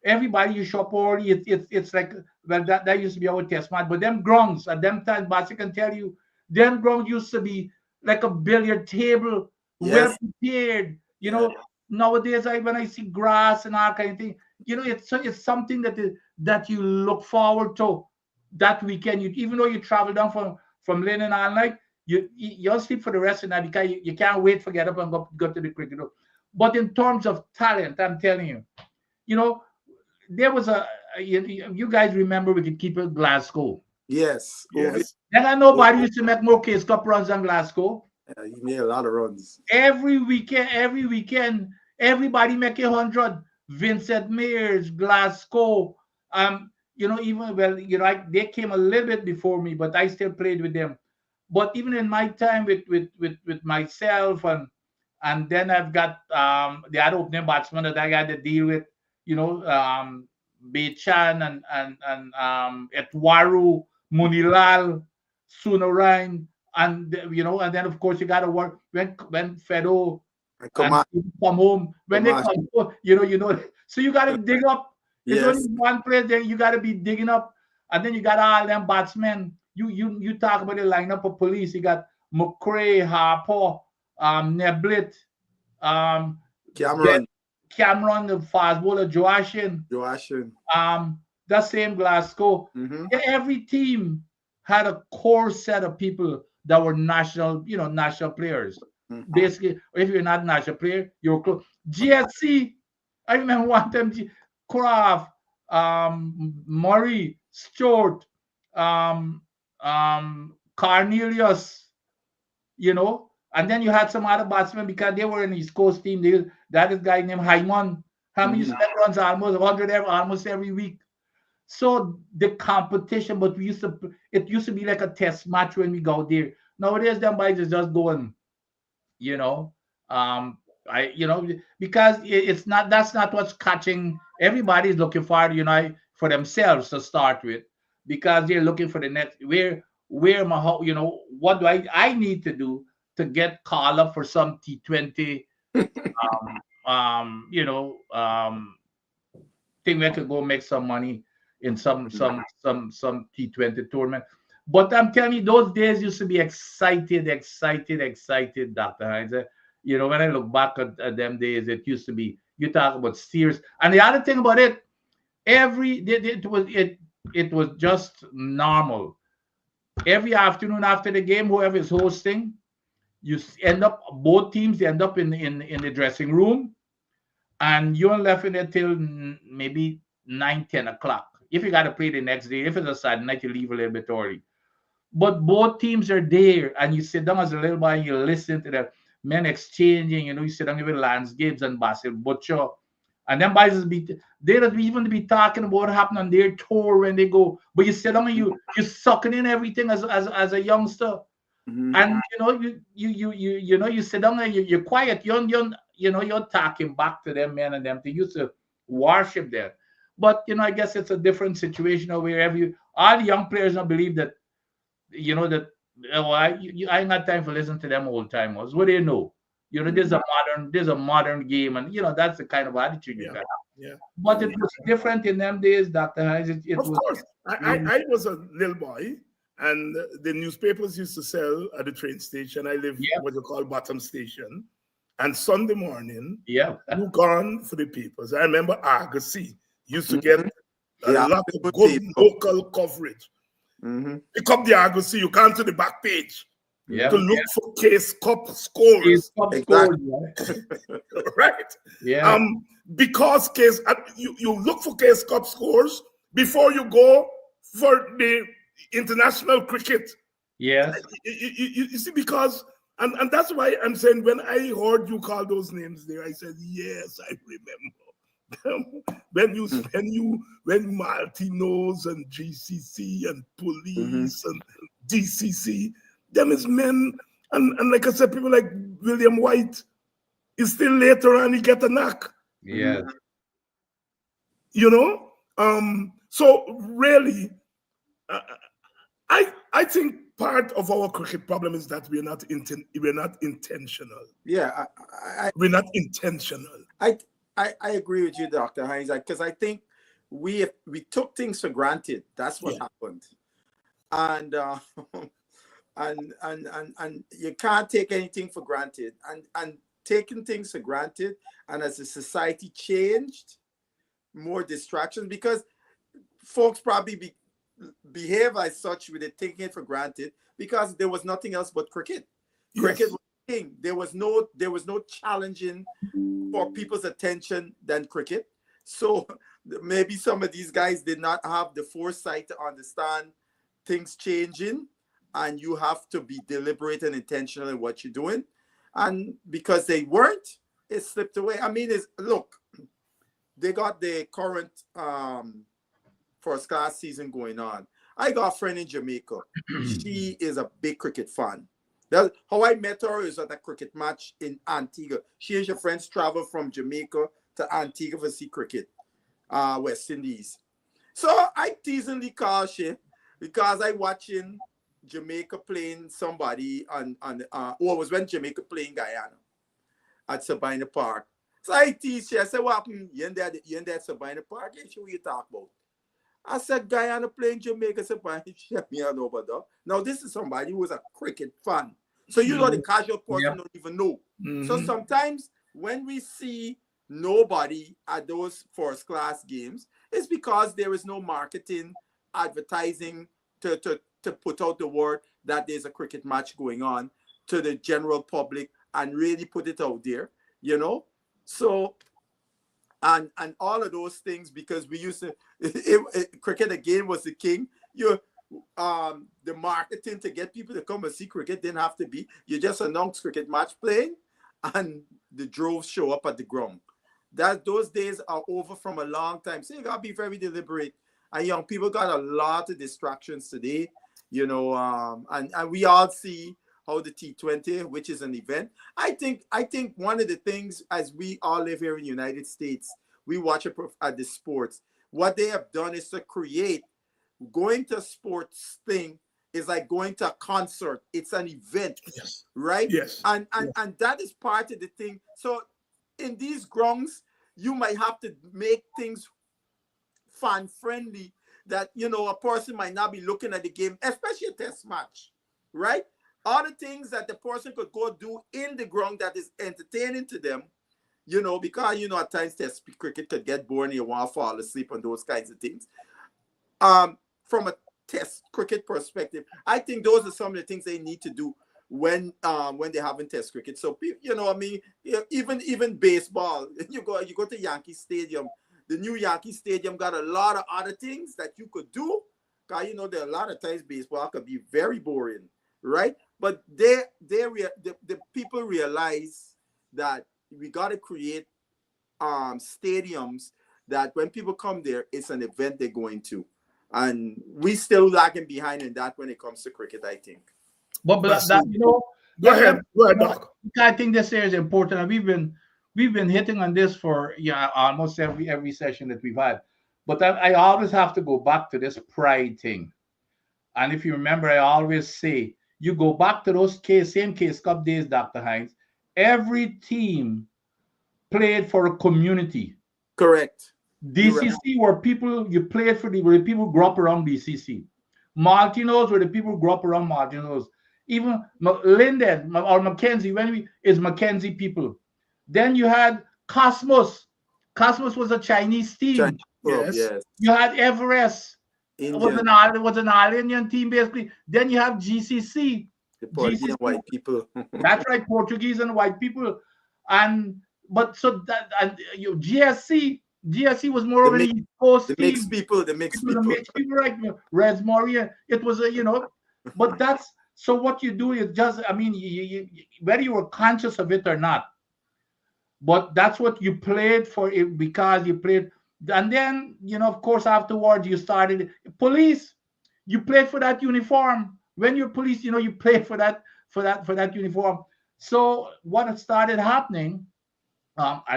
everybody you shop for, it's like, well, that used to be our test match. But them grounds at them times, Basi can tell you, them grounds used to be like a billiard table, well prepared. You know, nowadays, when I see grass and all kind of thing, it's something that you look forward to that weekend. Even though you travel down from Lynn all night, you'll sleep for the rest of the night because you can't wait to get up and go to the cricket. But in terms of talent, I'm telling you, there was you guys remember we could keep it Glasgow. Yes. Yes. Then nobody used to make more Case Cup runs than Glasgow. Yeah, you made a lot of runs. Every weekend, everybody make 100. Vincent Mears, Glasgow. Even they came a little bit before me, but I still played with them. But even in my time with myself and then I've got the other opening batsman that I got to deal with, Bechan and Etwaru, Munilal, Sunarain, and then of course you got to work when Fedo come home. When they come home, so you got to dig up. There's only one place, then you got to be digging up, and then you got all them batsmen. You talk about the lineup of police. You got McCray, Harper, Neblit, Cameron, the fast bowler, Joashin. The same Glasgow. Every team had a core set of people that were national players. Basically, if you're not a national player, you're close. GSC, I remember one time, Kraft, Murray, Stewart, Cornelius, and then you had some other batsmen because they were in the East Coast team. That is guy named Hyman. How many runs almost 100 almost every week. So the competition, but it used to be like a test match when we go there. Nowadays, them guys is just going, because that's not what's catching. Everybody's looking for themselves to start with, because they're looking for the next what do I need to do to get called up for some T20 thing where I could go make some money in some T20 tournament. But I'm telling you, those days used to be excited, Dr. Hines. When I look back at them days, it used to be, you talk about steers. And the other thing about it, it was just normal. Every afternoon after the game, whoever is hosting, both teams end up in the dressing room, and you're left in there till maybe 9-10 o'clock. If you got to play the next day, if it's a Saturday night, you leave a little bit early. But both teams are there, and you sit down as a little boy and you listen to the men exchanging. You sit down with Lance Gibbs and Basil Butcher, and then boys they don't even be talking about what happened on their tour when they go. But you sit down and you sucking in everything as a youngster, and you sit down and you're quiet. You're talking back to them men and them. They used to worship them. But I guess it's a different situation where all the young players don't believe that. I ain't got time for listening to them old timers. What do you know? There's a modern game, and that's the kind of attitude you got. Yeah. But it was different in them days, Dr. Hines. Of course. I was a little boy, and the newspapers used to sell at the train station. I live what you call Bottom Station. And Sunday morning, you gone for the papers. I remember Argosy used to get a lot of good local coverage. Pick up the Argosy, you come to the back page to look for Case Cup scores. Right? Yeah. Because you look for Case Cup scores before you go for the international cricket. Yeah. You see, because and that's why I'm saying when I heard you call those names there, I said, yes, I remember. when Martinos and GCC and police and DCC, them is men, and like I said, people like William White is still later on he get a knock. Yeah. So really, I think part of our cricket problem is that we're not intentional. Yeah, we're not intentional. I agree with you, Dr. Hines, because I think we took things for granted. That's what happened, and you can't take anything for granted. And taken things for granted, and as the society changed, more distractions, because folks probably behave as such with it, taking it for granted, because there was nothing else but cricket. Cricket was king. There was no challenging for people's attention than cricket. So maybe some of these guys did not have the foresight to understand things changing, and you have to be deliberate and intentional in what you're doing. And because they weren't, it slipped away. I mean, look, they got the current first class season going on. I got a friend in Jamaica. She is a big cricket fan. How I met her is at a cricket match in Antigua. She and her friends traveled from Jamaica to Antigua to see cricket, West Indies. So I teasingly call she because I watching Jamaica playing somebody it was when Jamaica playing Guyana at Sabina Park. So I tease she. I said, "What happened? You in there at Sabina Park? Hey, what you talk about?" I said, Guyana playing Jamaica. Sabina. She had me on over there. Now this is somebody who was a cricket fan. So you know the casual person don't even know. So sometimes when we see nobody at those first class games, it's because there is no marketing, advertising to put out the word that there's a cricket match going on to the general public and really put it out there, you know. So and all of those things, because we used to cricket again was the king. The marketing to get people to come and see cricket didn't have to be. You just announce cricket match playing and the droves show up at the ground. Those days are over from a long time. So you gotta be very deliberate. And young people got a lot of distractions today, you know, and we all see how the T20, which is an event. I think one of the things, as we all live here in the United States, we watch at the sports. What they have done is to create. Going to a sports thing is like going to a concert. It's an event, right? Yes. And that is part of the thing. So in these grounds, you might have to make things fan friendly that, you know, a person might not be looking at the game, especially a test match, right? All the things that the person could go do in the ground that is entertaining to them, you know, because, you know, at times test cricket could get boring, you want to fall asleep and those kinds of things. From a test cricket perspective, I think those are some of the things they need to do when they're having test cricket. So, you know, I mean, even baseball, you go to Yankee Stadium. The new Yankee Stadium got a lot of other things that you could do. Because, you know, there are a lot of times baseball could be very boring, right? But the people realize that we got to create stadiums that when people come there, it's an event they're going to. And we still lagging behind in that when it comes to cricket, I think. But that, you know, go ahead, Doc. I think this area is important, and we've been hitting on this for almost every session that we've had. But I always have to go back to this pride thing. And if you remember, I always say, you go back to those same Case Cup days, Dr. Hines. Every team played for a community. Correct. DCC were people you played for, were the people who grew up around DCC. Martinos were the people who grew up around Martinos. Even Linden or Mackenzie, is Mackenzie people. Then you had Cosmos. Cosmos was a Chinese team. Yes. You had Everest. Indian. It was an all-Indian team, basically. Then you have GCC. The Portuguese and white people. That's right, Portuguese and white people. GSC was more of an East Coast team. The mixed people, right? Res Moria. It was but that's, so what you do is just, I mean, you whether you were conscious of it or not, but that's what you played for, it because you played. And then, of course, afterwards you started police. You played for that uniform. When you're police, you played for that uniform. So what started happening,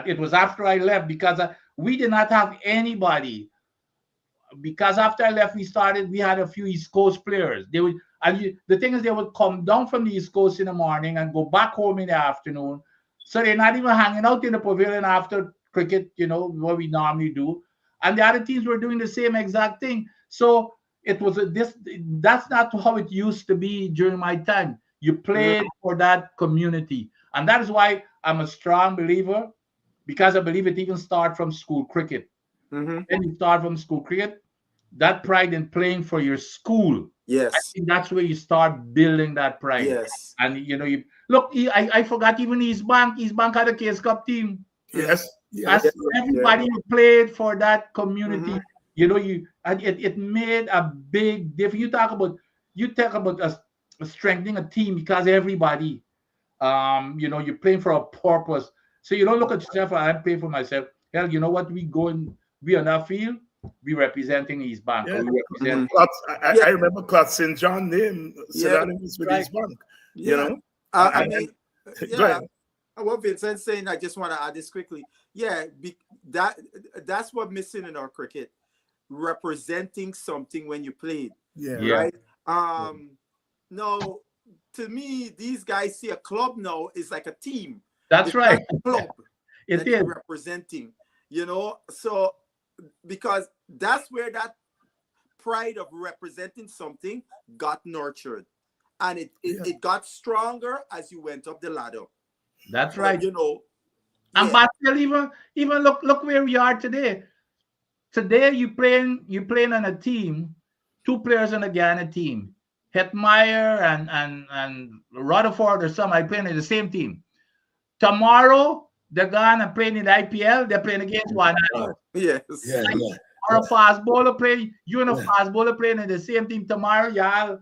it was after I left, because we did not have anybody. Because after I left, we had a few East Coast players. The thing is, they would come down from the East Coast in the morning and go back home in the afternoon. So they're not even hanging out in the pavilion after cricket, what we normally do. And the other teams were doing the same exact thing. So it was that's not how it used to be during my time. You played for that community. And that is why I'm a strong believer, because I believe it even starts from school cricket. Mhm. When you start from school cricket, that pride in playing for your school, I Yes. think that's where you start building that pride. Yes. And you look, I forgot even East Bank had a Case Cup team. Yes. As Yes. everybody who played for that community, Mhm. and it made a big difference. You talk about us strengthening a team because everybody, you're playing for a purpose. So you don't look at yourself. I'm playing for myself. Hell, you know what? We on that field, we representing East Bank. Yeah. We represent. I remember Claude St. John name Yeah. synonymous with Right. East Bank. Yeah. You know. I And- mean, Go yeah. ahead. What Vincent's saying, I just want to add this quickly. Yeah, that's what missing in our cricket, representing something when you played, Yeah. Yeah. right? No, to me, these guys see a club now is like a team. That's It's right. like a club It that you're is. representing, So because that's where that pride of representing something got nurtured, and it got stronger as you went up the ladder. That's But, right. And yeah. but still, even look where we are today. Today you playing on a team, two players on a Ghana team, Hetmeyer and Rutherford or somebody playing in the same team. Tomorrow they're gonna playing in the IPL. They're playing against one another. Yes. Yeah. Yeah. Or a fast bowler playing. You and a fast bowler playing in the same team tomorrow, y'all.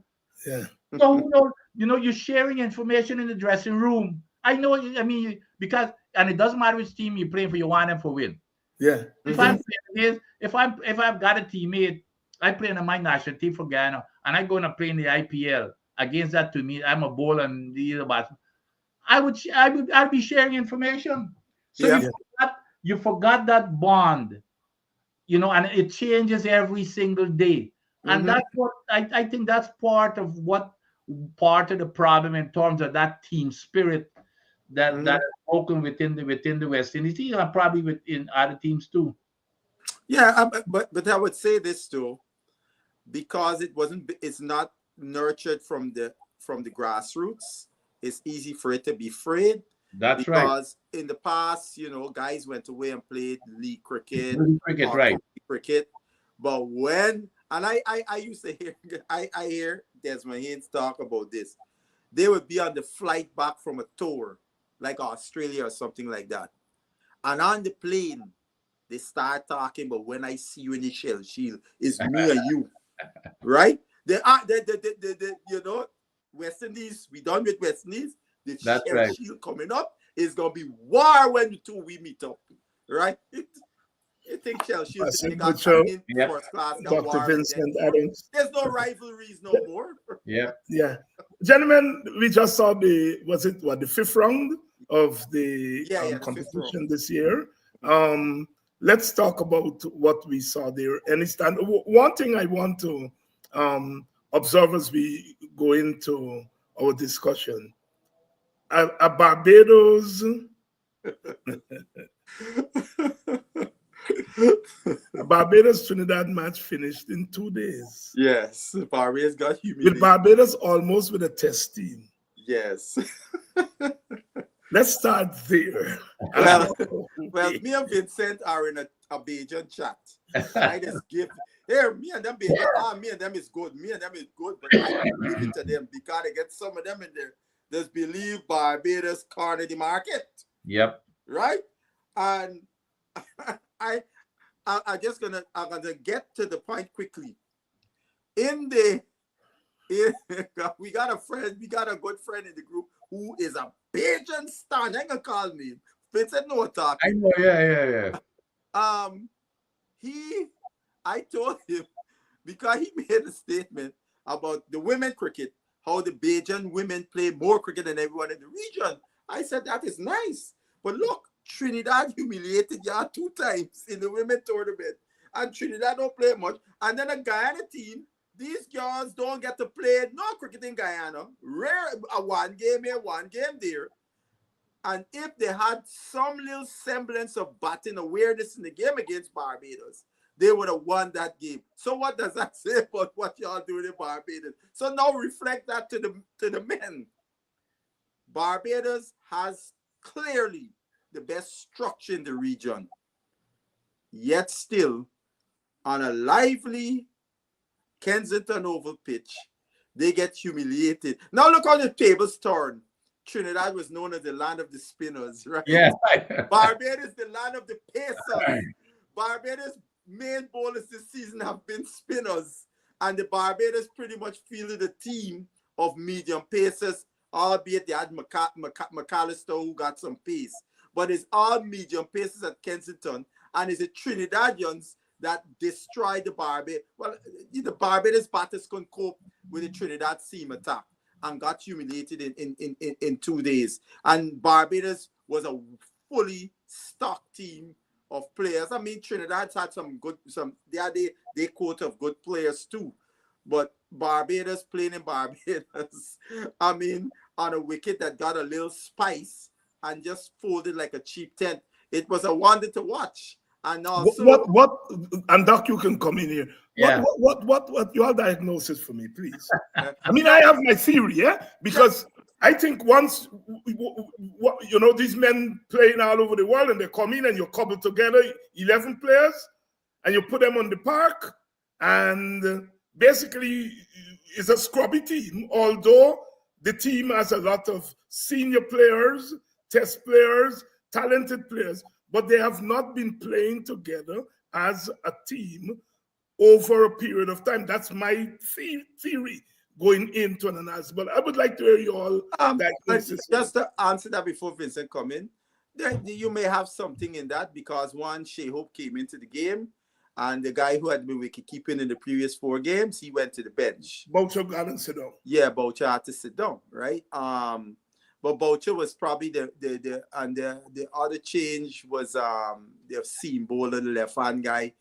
Yeah. So you're sharing information in the dressing room. I know. I mean, because it doesn't matter which team you're playing for. You want them for win. Yeah. If I'm playing this, if I've got a teammate, I play in my national team for Ghana, and I'm gonna play in the IPL against that to me. I'm a bowler and but I'd be sharing information. So Yeah. you forgot that bond, and it changes every single day. And Mhm. that's what I think that's part of the problem in terms of that team spirit that is broken within the West Indies, and probably within other teams too. Yeah, but I would say this too, because it's not nurtured from the grassroots. It's easy for it to be frayed. That's right. Because in the past, guys went away and played league cricket, Cricket, or right? county cricket. But I used to hear I hear Desmond Haynes talk about this. They would be on the flight back from a tour, like Australia or something like that, and on the plane they start talking about when I see you in the Shell Shield, it's me and you, right? West Indies, we done with West Indies. The That's Shell right. Shield coming up is gonna be war when the two we meet up, right? I think Shell Shield That's they a got good show. in Yep. first class. got Dr. war, and Vincent then Adams. there's no rivalries no more. Yeah. Yeah. Gentlemen, we just saw the fifth round of the Yeah, the fifth competition round. this year. Let's talk about what we saw there. One thing I want to observe as we go into our discussion. A Barbados Trinidad match finished in 2 days. Yes, Barbados got With humiliated. Barbados almost with a test team. Yes. Let's start there. Well, me and Vincent are in a Bajan chat. I just give here, me and them is good. Me and them is good, but I give it to them because I get some of them in there. Just believe Barbados corner the market, Yep. right? And I'm gonna get to the point quickly. We got a good friend in the group who is a Bajan star. They gonna call me Vincent no talk. I know. Yeah. I told him, because he made a statement about the women cricket, how the Bajan women play more cricket than everyone in the region. I said that is nice, but look, Trinidad humiliated y'all 2 times in the women tournament, and Trinidad don't play much. And then a Guyana team, these girls don't get to play no cricket in Guyana. Rare, a 1 game here, 1 game there. And if they had some little semblance of batting awareness in the game against Barbados, they would have won that game. So what does that say about what y'all doing in Barbados? So now reflect that to the men. Barbados has clearly the best structure in the region. Yet still, on a lively Kensington Oval pitch, they get humiliated. Now look how the tables turn. Trinidad was known as the land of the spinners, right? Yeah. Barbados, the land of the pacers. Barbados' main bowlers this season have been spinners. And the Barbados pretty much fielded a team of medium pacers, albeit they had McAllister who got some pace. But it's all medium pacers at Kensington. And it's the Trinidadians that destroyed the Barbados. Well, the Barbados batters couldn't cope with the Trinidad seam attack and got humiliated in 2 days. And Barbados was a fully stocked team of players. I mean, Trinidad's had they had their quota of good players too. But Barbados playing in Barbados, I mean, on a wicket that got a little spice and just folded like a cheap tent. It was a wonder to watch. And also, and Doc, you can come in here. Yeah. What your diagnosis for me, please? I mean, I have my theory, yeah, because I think once these men playing all over the world and they come in and you cobble together 11 players and you put them on the park, and basically it's a scrubby team, although the team has a lot of senior players, test players, talented players, but they have not been playing together as a team over a period of time. That's my theory going into an analysis. But I would like to hear you all. Just to answer that before Vincent come in, you may have something in that because Shea Hope came into the game, and the guy who had been wicket keeping in the previous 4 games, he went to the bench. Boucher got to sit down. Yeah, Boucher had to sit down, right? But Boucher was probably the other change was the seam bowler, the left hand guy.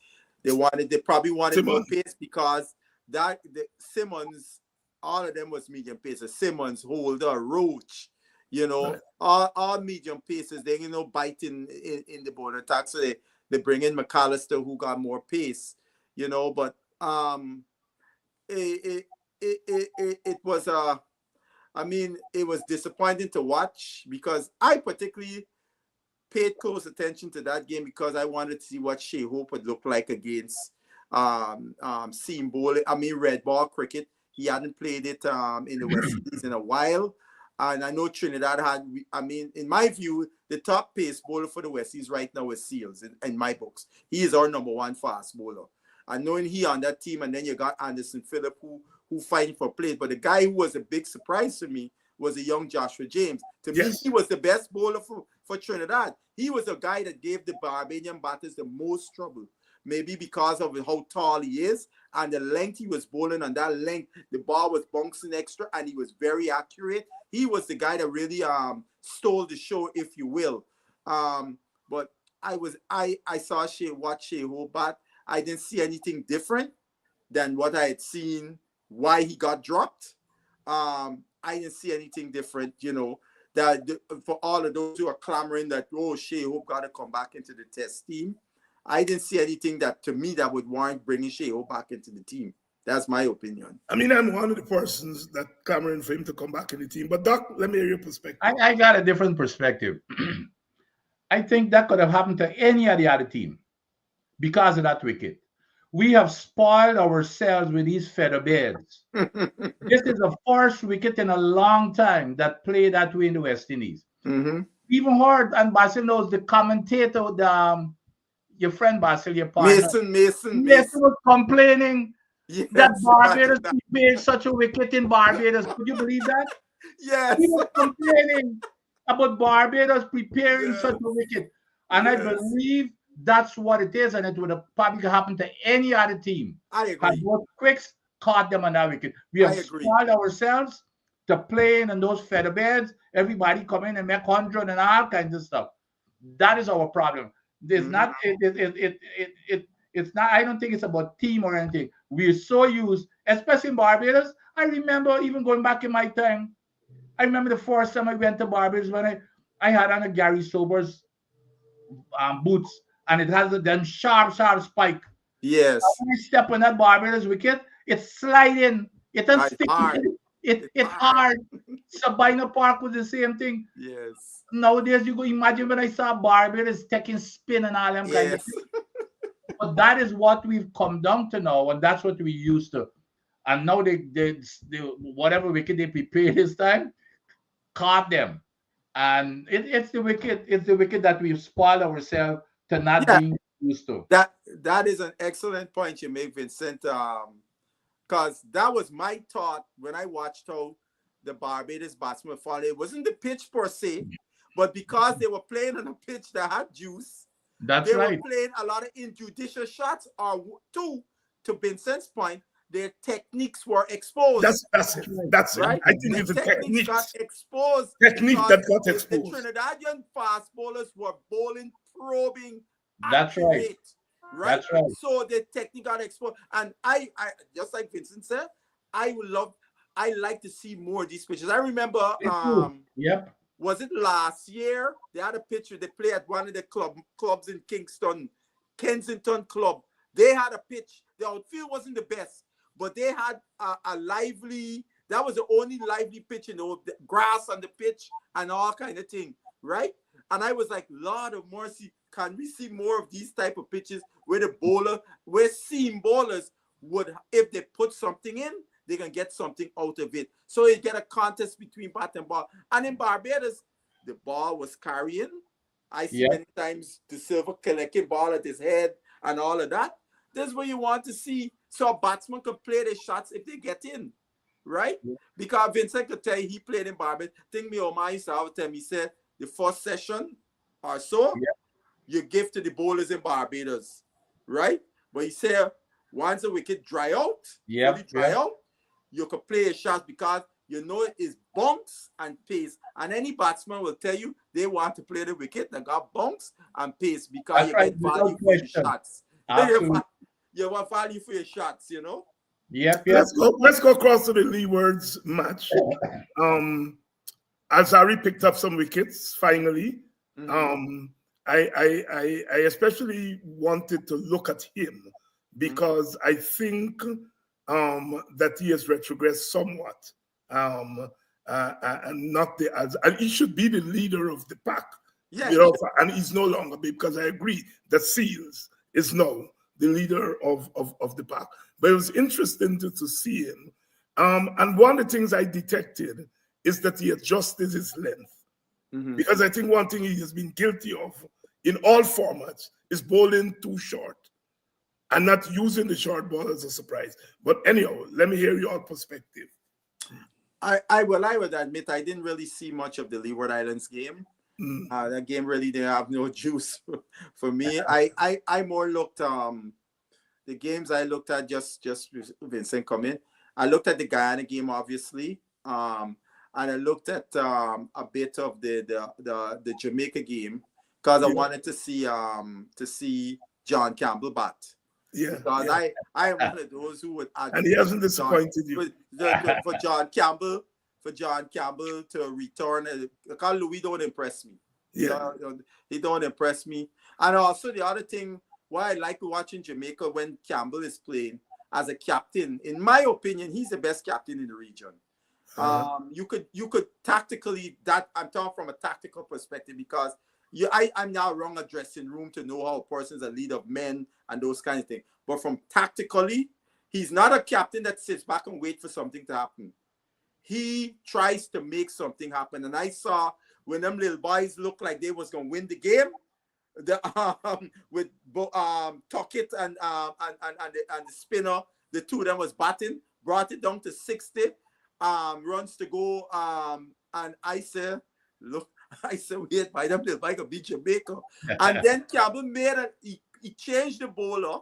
They probably wanted more pace because the Simmons, all of them was medium paces. Simmons, Holder, Roach, right. all medium paces. They biting in the bowler attack, so they bring in McAllister who got more pace, But it was it was disappointing to watch because I particularly paid close attention to that game because I wanted to see what Shea Hope would look like against seam bowling. Red ball cricket. He hadn't played it in the West Indies in a while. And I know Trinidad had, in my view, the top pace bowler for the West Indies right now is Seals in my books. He is our number 1 fast bowler. And knowing he on that team, and then you got Anderson Phillip who fighting for plays. But the guy who was a big surprise to me was a young Joshua James. To me, he was the best bowler for Trinidad. He was a guy that gave the Barbadian batters the most trouble. Maybe because of how tall he is and the length he was bowling. On that length, the ball was bouncing extra and he was very accurate. He was the guy that really stole the show, if you will. But I saw watch Shea Hope bat. I didn't see anything different than what I had seen. Why he got dropped. I didn't see anything different, that for all of those who are clamoring that, Shea Hope got to come back into the test team. I didn't see anything that would warrant bringing Shea Hope back into the team. That's my opinion. I'm one of the persons that clamoring for him to come back in the team. But Doc, let me hear your perspective. I got a different perspective. I think that could have happened to any of the other team because of that wicket. We have spoiled ourselves with these feather beds. This is the first wicket in a long time that played that way in the West Indies. Mm-hmm. Even heard, and Basil knows the commentator, your friend Basil, your partner. Mason was complaining that Barbados prepared such a wicket in Barbados. Could you believe that? Yes. He was complaining about Barbados preparing such a wicket. And I believe that's what it is, and it would have probably happened to any other team. I agree. And those quicks caught them on that wicket. We have spoiled ourselves to playing in those feather beds. Everybody come in and make 100 and all kinds of stuff. That is our problem. It's not. It's not. I don't think it's about team or anything. We're so used, especially in Barbados. I remember even going back in my time. I remember the first time I went to Barbados when I had on a Gary Sobers boots. And it has them sharp spike. Yes. When I step on that Barbados wicket, it's sliding. It doesn't stick. It's hard. Sabina Park was the same thing. Yes. Nowadays, you go imagine when I saw Barbados taking spin and all them kind of Yes. things. But that is what we've come down to now, and that's what we used to. And now they whatever wicket they prepared this time, caught them. And it's the wicket that we've spoiled ourselves to not being used to. That is an excellent point you make, Vincent. Because that was my thought when I watched how the Barbados batsmen fought. It wasn't the pitch per se, but because they were playing on a pitch that had juice, they were playing a lot of injudicious shots, or two, to Vincent's point, their techniques were exposed. That's right. I think it's the techniques got exposed. Technique that got exposed. The Trinidadian fast bowlers were bowling, probing. That's right. Right? That's right. So the technique got exposed. And I just like Vincent said, I like to see more of these pitches. I remember was it last year? They had a picture. They play at one of the clubs in Kingston, Kensington Club. They had a pitch. The outfield wasn't the best, but they had a lively. That was the only lively pitch, the grass on the pitch and all kind of thing, right? And I was like, Lord of mercy, can we see more of these type of pitches where seam bowlers would, if they put something in, they can get something out of it. So you get a contest between bat and ball. And in Barbados, the ball was carrying. I see many times the Silver collecting ball at his head and all of that. That's what you want to see. So a batsman can play their shots if they get in, right? Because Vincent could tell you he played in Barbados. Think me or my time, he said the first session or so, you give to the bowlers in Barbados, right? But he said once the wicket dry out, you can play a shot because you know it's bunks and pace. And any batsman will tell you they want to play the wicket that got bunks and pace because you get value for your shots. You want value for your shots, you know? Let's go across to the Leewards match. Alzarri picked up some wickets finally. I especially wanted to look at him because I think that he has retrogressed somewhat, and and he should be the leader of the pack. And he's no longer, because I agree that Seals is now the leader of the pack. But it was interesting to see him. And one of the things I detected is that he adjusted his length. Because I think one thing he has been guilty of in all formats is bowling too short and not using the short ball as a surprise. But anyhow, let me hear your perspective. I would admit I didn't really see much of the Leeward Islands game. That game really didn't have no juice for me. I more looked the games I looked at just Vincent come in. I looked at the Guyana game, obviously. And I looked at a bit of the Jamaica game because I wanted to see John Campbell bat. Because I am one of those who would, and he hasn't disappointed you. For John Campbell to return, because Louis don't impress me. He don't impress me. And also the other thing why I like watching Jamaica when Campbell is playing as a captain, in my opinion, he's the best captain in the region. You could tactically, that I'm talking from a tactical perspective, because I'm now wrong a dressing room to know how a person's a leader of men and those kind of things. But from tactically, he's not a captain that sits back and wait for something to happen. He tries to make something happen. And I saw when them little boys looked like they was gonna win the game, with Tuckett and the spinner, the two of them was batting, brought it down to 60 runs to go. And I said, look. I said, wait, by them, they'll like a beat Jamaica. And then Campbell he changed the bowler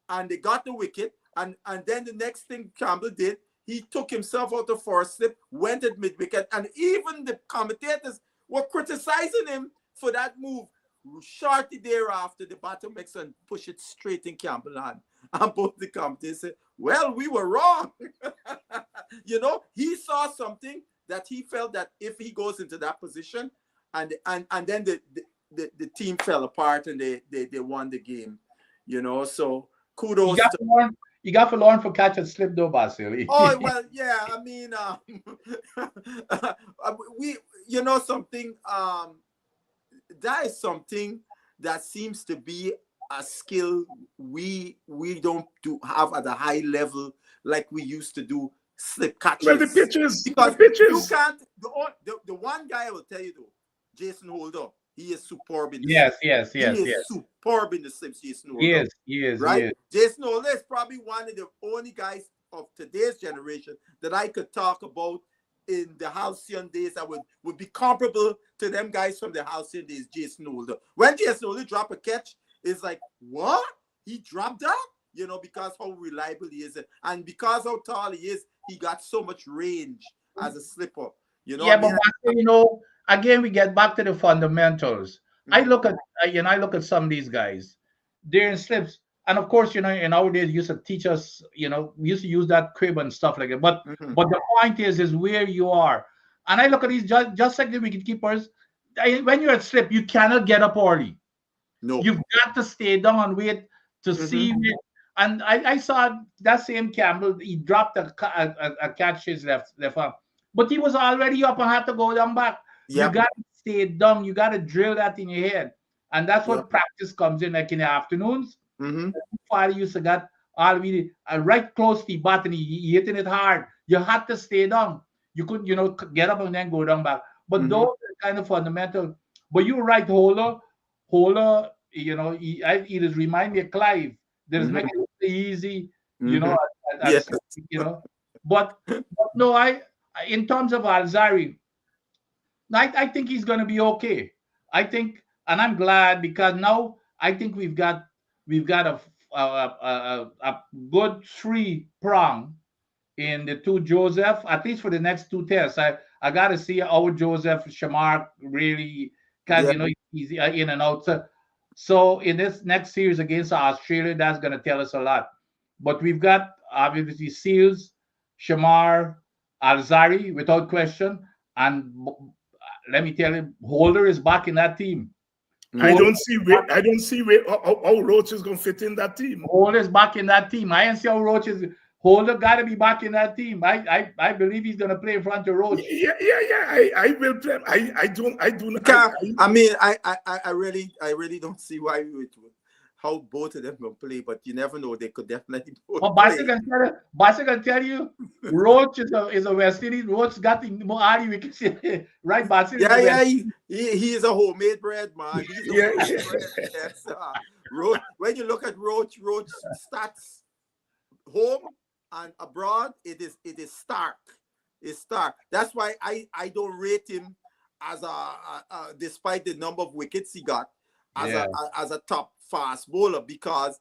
and they got the wicket. And then the next thing Campbell did, he took himself out of first slip, went at mid-wicket. And even the commentators were criticizing him for that move. Shortly thereafter, the batter makes and push it straight in Campbell's hand. And both the commentators said, well, we were wrong. You know, he saw something that he felt that if he goes into that position, and then the team fell apart and they won the game, you know. So kudos. You you got to learn for catch and slip though, Basil. Oh well, yeah. I mean, we, you know, something. That is something that seems to be a skill we don't have at a high level like we used to do. Slip catches. Well, the pitches, because the pitches. you can't. The one guy I will tell you though, Jason Holder, he is superb in the Yes, slip. yes, yes, He is yes. superb in the slips, Jason Holder. Yes, yes, Right? yes. Jason Holder is probably one of the only guys of today's generation that I could talk about in the halcyon days that would be comparable to them guys from the halcyon days, Jason Holder. When Jason Holder drop a catch, it's like, what? He dropped that? You know, because how reliable he is. And because how tall he is, he got so much range as a slipper. You know, Yeah, but you know, again, we get back to the fundamentals. I look at I look at some of these guys. They're in slips, and of course, you know, in our days, used to teach us. You know, we used to use that crib and stuff like that. But the point is where you are. And I look at these just like the wicketkeepers. When you're at slip, you cannot get up early. No, you've got to stay down and wait to see it. And I saw that same Campbell. He dropped a catch his left arm, but he was already up and had to go down back. Yep. You got to stay down. You got to drill that in your head, and that's what practice comes in. Like in the afternoons, Father used to got all we right close to the bat and he hitting it hard. You had to stay down. You couldn't, you know, get up and then go down back. But those are kind of fundamental. But you're right, Holder, you know, he just remind me of Clive. There's making it easy, you know, you know. But no, in terms of Alzarri, I think he's going to be okay. I think, and I'm glad because now I think we've got a good three prong in the two Joseph, at least for the next two tests. I got to see how Joseph Shamar really can, you know, he's in and out. So in this next series against Australia, that's going to tell us a lot. But we've got obviously Seals, Shamar, Alzarri without question, and let me tell you, Holder is back in that team. I don't see how Roach is going to fit in that team. Holder is back in that team. I don't see how Roach is. Holder got to be back in that team. I believe he's going to play in front of Roach. Yeah. I will play. I do not. I mean, I really don't see why we would, how both of them will play, but you never know. They could definitely both play. Basa can tell you, Roach is a West Indies. Roach got the more early wickets, right? Basa. Yeah. He is a homemade bread, man. He's a homemade bread. Yes, Roach. When you look at Roach stats home and abroad, it is stark. It's stark. That's why I don't rate him as despite the number of wickets he got as a top fast bowler, because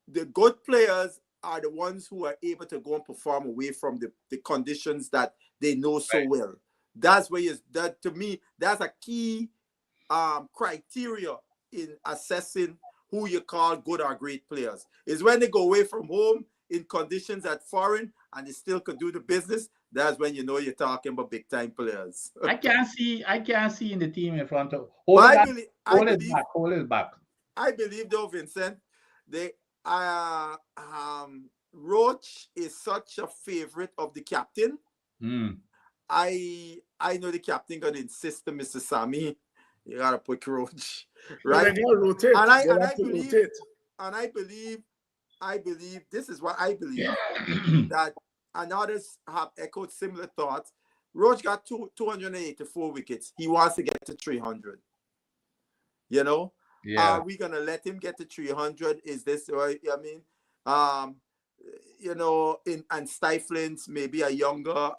the good players are the ones who are able to go and perform away from the conditions that they know so well. That's where that to me, that's a key criteria in assessing who you call good or great players, is when they go away from home in conditions at foreign and they still could do the business. That's when you know you're talking about big time players. I can't see in the team in front of Hold is back. I believe though, Vincent, Roach is such a favorite of the captain. I know the captain gonna insist to Mr. Sammy, you gotta put Roach, right? I believe this is what I believe that, and others have echoed similar thoughts. Roach got 284 wickets. He wants to get to 300. You know, are we gonna let him get to 300? Is this right? I mean, you know, and stifling maybe a younger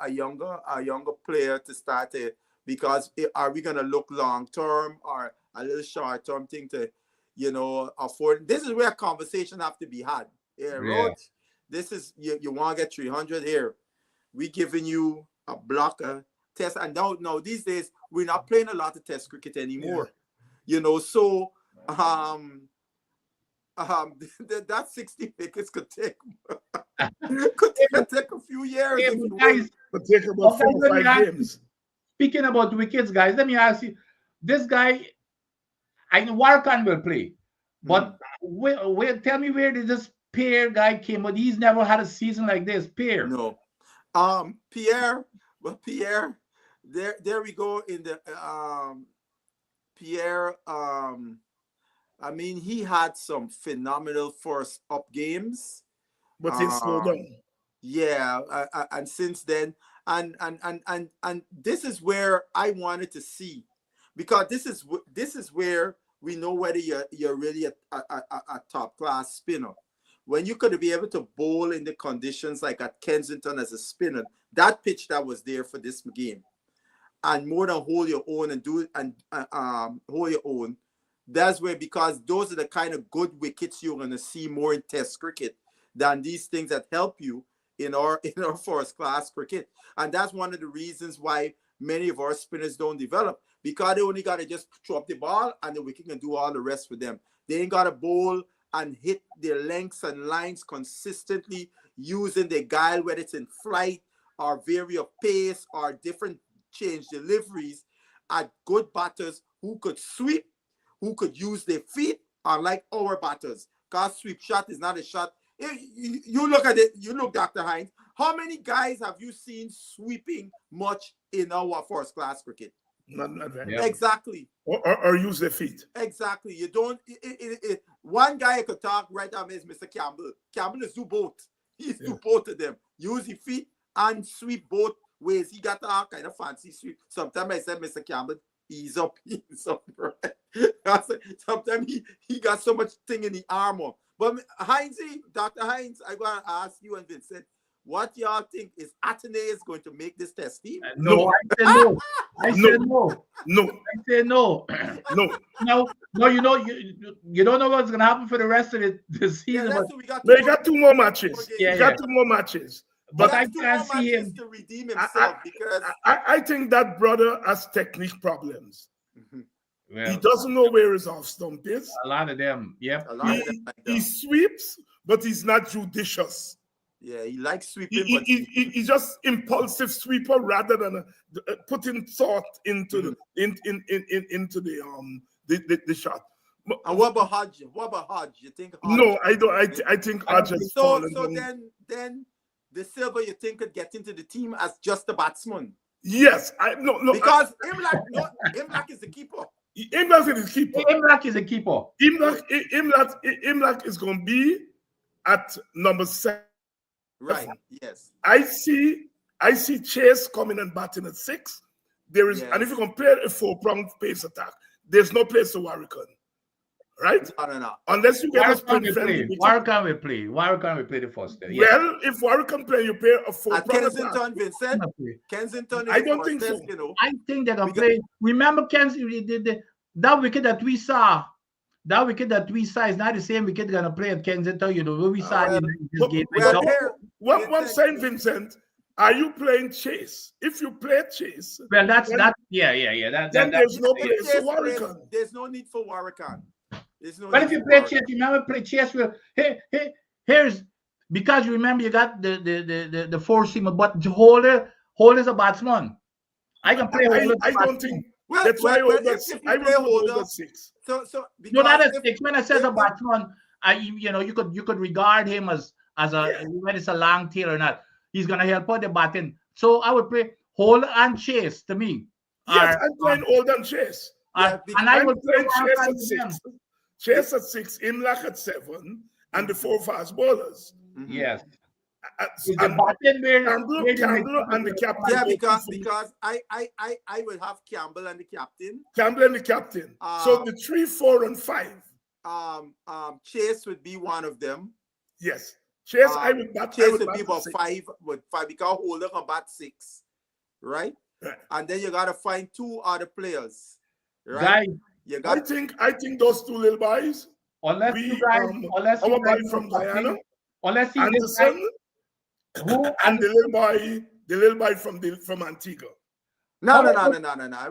player to start it, because are we gonna look long term or a little short term thing to, you know, afford? This is where conversation have to be had. Roach, this is you want to get 300 here. We giving you a blocker test, and now these days we're not playing a lot of test cricket anymore. You know, so that 60 wickets could take take a few years. Could take about 4 or 5 games. Speaking about wickets, guys, let me ask you, this guy, I know Warkan will play, but tell me where did this Pierre guy came, but he's never had a season like this. Pierre. No. Pierre, well, Pierre, there we go in the Pierre, I mean, he had some phenomenal first up games. But he slowed down. Yeah, and since then, and this is where I wanted to see, because this is where we know whether you're really a top class spinner. When you could be able to bowl in the conditions like at Kensington as a spinner, that pitch that was there for this game, and more than hold your own and do it and hold your own. That's where, because those are the kind of good wickets you're going to see more in Test cricket than these things that help you in our first class cricket. And that's one of the reasons why many of our spinners don't develop, because they only got to just drop the ball and the wicket can do all the rest for them. They ain't got to bowl and hit their lengths and lines consistently using their guile, whether it's in flight or vary of pace or different change deliveries, at good batters who could sweep, who could use their feet, unlike our batters. Because sweep shot is not a shot. You look at it, you look, Dr. Hines, how many guys have you seen sweeping much in our first class cricket? Not very. Yeah. Exactly. Or use their feet. Exactly. You don't, one guy I could talk right now is Mr. Campbell. Campbell is do both. He's do both of them. Use his feet and sweep both ways. He got all kind of fancy sweep. Sometimes I said, Mr. Campbell, ease up, right? Sometimes he got so much thing in the armor. But Heinzie, Dr. Hines, I want to ask you and Vincent, what y'all think is Ateneo is going to make this test team? No, I said no. I said no. No. I said no. No. No, you don't know what's gonna happen for the rest of the season. Yeah, but They got 2 more matches. Yeah, They got 2 more matches. But But I can't see him to redeem himself because I think that brother has technique problems. well, He doesn't know where his off stump is. a lot of them. Yep. a lot of them like He that. sweeps, but he's not judicious. Yeah, he likes sweeping, but He's just impulsive sweeper rather than putting thought into into the shot. and what about Hodge? What about Hodge? You think Hodge? No, I don't. I think Hodge has fallen So down. then the Silver, you think, could get into the team as just a batsman? Yes, no. Because Imlak is the keeper. Imlak is the keeper. Imlak is a keeper. Imlak is going to be at number 7. Right. Yes. I see Chase coming and batting at 6. There is, Yes. and if you compare a 4-pronged pace attack, there's no place to Warrican, right? No. Unless you get a Why sprint can't friendly. we play? Why can't we play the first day? Yeah. Well, if Warrican play, you play a At 4-pronged attack. Kensington, Vincent. Kensington is I don't the think first so. test, you know. I think they're gonna play. Remember, that wicket that we saw. That wicket that we saw is not the same wicket gonna play at Kensington. You know, what we saw in this game. Well, here, One St. Vincent, are you playing Chase? If you play Chase, Well, that's then- that. Yeah. then there's no if place Chase for plays, Warrican. there's no need for Warrican. There's no But need if you for play Warrican. chess, remember play chess. Well, here's because you remember you got the 4-seamer, but Holder is a batsman. I can play Holder. I don't think. Well, That's why I well, hold that. if you I play will hold Holder, that 6. So No, not because a 6. When I says a batsman, you could regard him as a when it's a long tail or not. He's gonna help out the batting. So I would play Holder and Chase to me. Yes, I'm playing Old and Chase. Yeah, And I I'm would play playing Chase Warrican at with 6. them. Chase at 6, Imlak at 7, and the 4 fast bowlers. Yes. And The batting Campbell and the captain. yeah, both because I will have Campbell and the captain. Campbell and the captain. So the 3, 4, and 5. Chase would be one of them. Yes. Chase, I would bat. Chase I would would bat be at about 6. 5 because Holder can bat 6, right? Right. And then you gotta find 2 other players, right? Guys, You I got think those 2 little boys, unless we, you guys, our boy from Guyana, unless you Anderson, and the little boy from Antigua. no.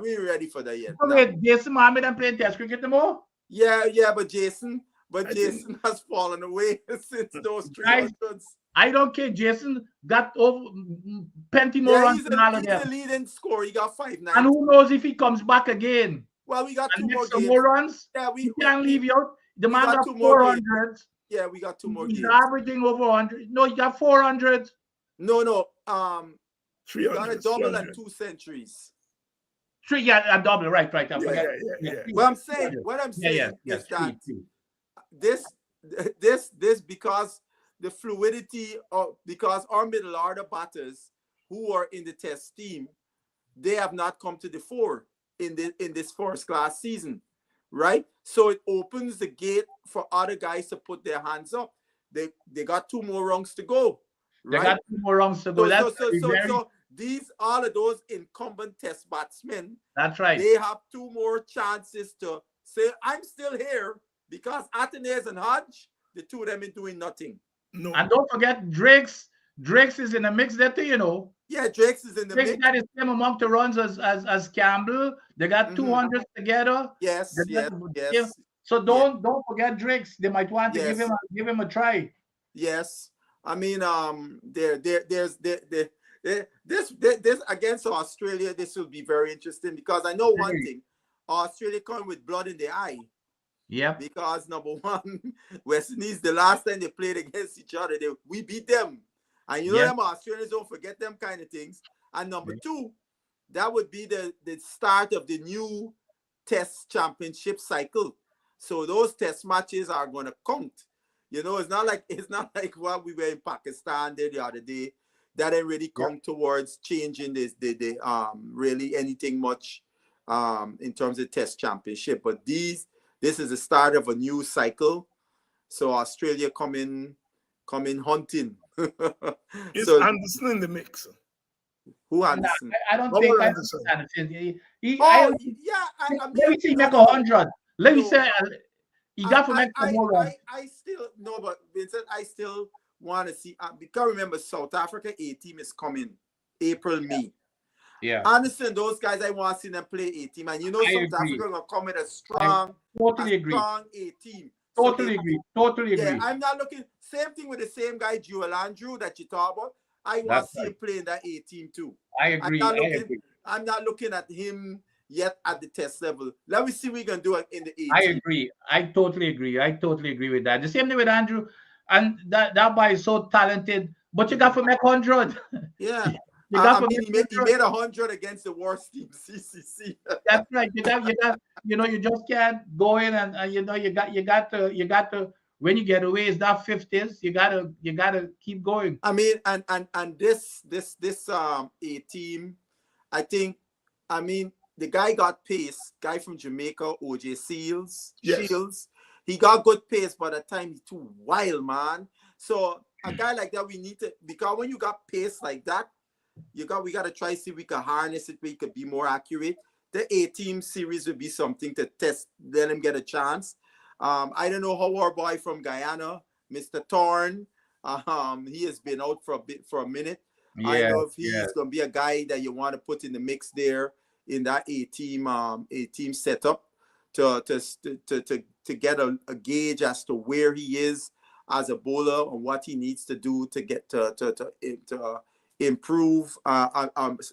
We ain't ready for that yet. No. wait, Jason Mohammed and playing Test cricket tomorrow. Yeah, but Jason I Jason has fallen away since those 3 Guys, hundreds. I don't care. Jason got over plenty more Yeah, runs he's than all of the them. leading scorer. He got 5 And 9. who knows if he comes back again Well, we got 2 and more makes some games. more runs? Yeah, He can't leave you out. The we man got got 2 more games. 400. Yeah, we got 2 more He's games. averaging over 100. No, you got 400. No. We 300. got a double 300. and 2 centuries. 3, yeah, a double. Right. I forget. Yeah. What I'm saying is that this because the fluidity of because our middle order batters who are in the test team, they have not come to the fore in this first class season, right? So it opens the gate for other guys to put their hands up. They got 2 more rounds to go, right? They got 2 more rounds to go. So these all of those incumbent test batsmen. That's right. They have 2 more chances to say, I'm still here, because Atenes and Hodge, the 2 of them are doing nothing. No. And don't forget Drakes. Drakes is in the mix there too, you know. Yeah, Drakes is in the mix. Got the same amount of runs as Campbell. They got 200 together. Yes. So don't forget Drakes. They might want to give him a try. Yes. I mean, this against Australia, this will be very interesting, because I know one thing: Australia come with blood in their eye. Yeah. Because number one, West Indies, the last time they played against each other, we beat them, and you know them Australians don't forget them kind of things. And number two, that would be the start of the new Test Championship cycle. So those Test matches are going to count. You know, it's not like what we were in Pakistan there the other day. That didn't really come towards changing the really anything much in terms of Test Championship. But this is the start of a new cycle. So Australia come in hunting. Is Anderson in the mix? Who Anderson? I don't think Anderson. Let me see, make 100. Let me say, he got to make more runs. I still no, but Vincent, I still want to see, because remember, South Africa A team is coming April, May. Yeah. Anderson, those guys, I want to see them play A team, and you know, South Africa gonna come with a strong A team. Totally agree. Yeah, I'm not looking. Same thing with the same guy, Joel Andrew, that you talk about. I want to see him play in that A team too. I agree. I'm not looking at him yet at the test level. Let me see what we can do in the A team. I agree. I totally agree with that. The same thing with Andrew. And that boy is so talented, but you got to make 100. Yeah. He made 100 against the worst team, CCC. That's right. You just can't go in and you got to when you get away, it's that 50s. You gotta keep going. I mean, and this A team, I think, I mean, the guy got pace. Guy from Jamaica, OJ Shields. He got good pace, but at times he's too wild, man. So a guy like that, we need to, because when you got pace like that, we got to try to see if we can harness it, we could be more accurate. The A-team series would be something to test, let him get a chance. I don't know how our boy from Guyana, Mr. Thorne, he has been out for a minute. Yeah, I know if he's going to be a guy that you want to put in the mix there in that A-team setup to get a gauge as to where he is as a bowler and what he needs to do to get to improve,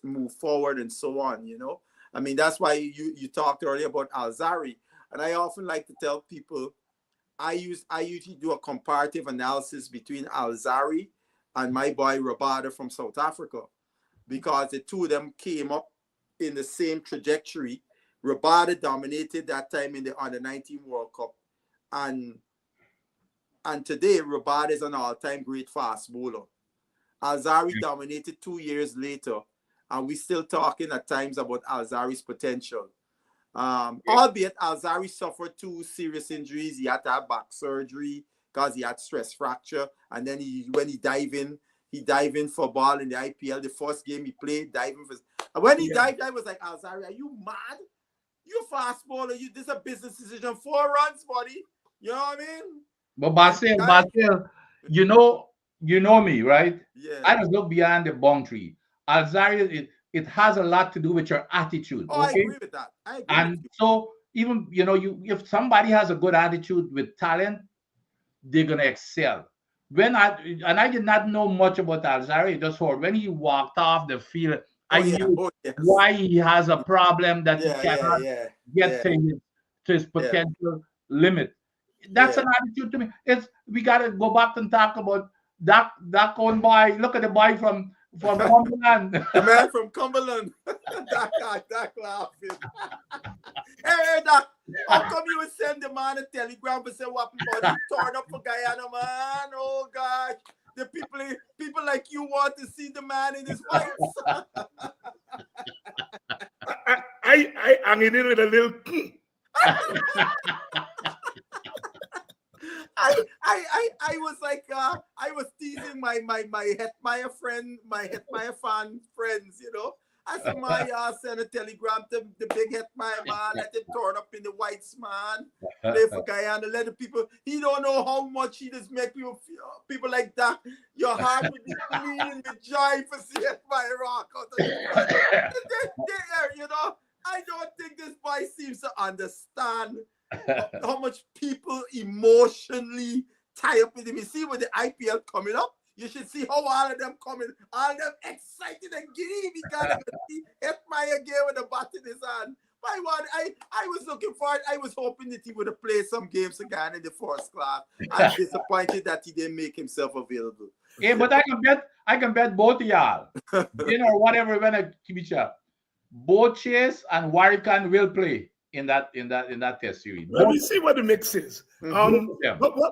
move forward, and so on. You know, I mean, that's why you talked earlier about Alzarri, and I often like to tell people I usually do a comparative analysis between Alzarri and my boy Rabada from South Africa, because the two of them came up in the same trajectory. Rabada dominated that time in the Under-19 World Cup, and today Rabada is an all-time great fast bowler. Alzarri dominated 2 years later, and we're still talking at times about Alzarri's potential. Albeit Alzarri suffered 2 serious injuries. He had to have back surgery because he had stress fracture, and then when he dive in for ball in the IPL. The first game he played, diving for. And when he dived, I was like, Alzarri, are you mad? You fast bowler. This is a business decision. 4 runs, buddy. You know what I mean? But Basil, you know me, right? Yeah. I just look beyond the boundary. Alzarri, it has a lot to do with your attitude. Oh, okay? I agree with that. So even if somebody has a good attitude with talent, they're gonna excel. I did not know much about Alzarri. Just heard when he walked off the field, I knew why he has a problem that he cannot get to his potential limit. That's Yeah. an attitude to me. It's we gotta go back and talk about that own boy. Look at the boy from Cumberland. The man from Cumberland. Doc laughing. Hey, Doc, how come you would send the man a telegram and say what about he torn up for Guyana, man? Oh gosh. The people like you want to see the man in his fights. I hang in with a little. I was like I was teasing my Hetmeyer friend, my Hetmeyer fan friends, you know. I said my send a telegram to the big Hetmeyer man, let him turn up in the whites, man. Play for Guyana, let the people. He don't know how much he just make people feel. People like that, your heart would be bleeding with joy for seeing Hetmeyer rock out of you know. I don't think this boy seems to understand how much people emotionally tie up with him. You see, with the IPL coming up, you should see how all of them coming, all of them excited and giddy because he hit my again with a bat in his hand. My one, I was looking for it. I was hoping that he would have played some games again in the first class. I'm disappointed that he didn't make himself available. Yeah, but I can bet both of y'all. You know, whatever when I keep it up. Both Chase and Warrican will play in that test series. Let me see what the mix is. Yeah. What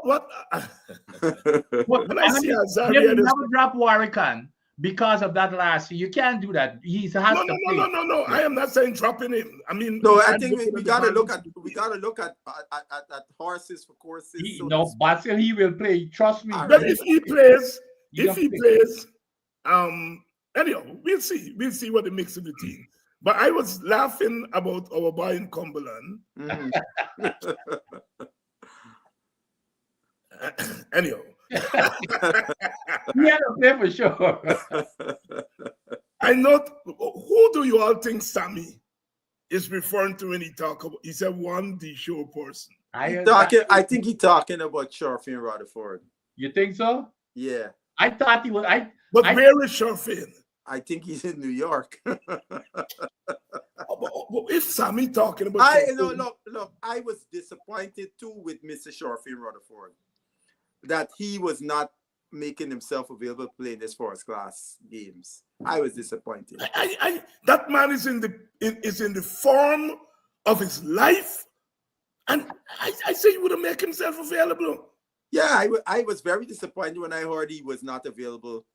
when I see Azaria, They never drop Warrican because of that last year. You can't do that. He has to play. No. I am not saying dropping him. I mean, no, I think we gotta look at horses for courses. Basil, he will play. Trust me. But if he plays, anyhow, we'll see. We'll see what the mix of the team. But I was laughing about our boy in Cumberland. Anyhow. He had to play for sure. I know. Who do you all think Sammy is referring to when he talk about? He said one D show person. I think he's talking about Sharfin Rutherford. You think so? Yeah. I thought he was. But where is Sharfin? I think he's in New York. If Sammy talking about, look. I was disappointed too with Mr. Sharfin Rutherford that he was not making himself available playing this first class games. I was disappointed. That man is in the form of his life, and I say he would have made himself available. Yeah, I was very disappointed when I heard he was not available.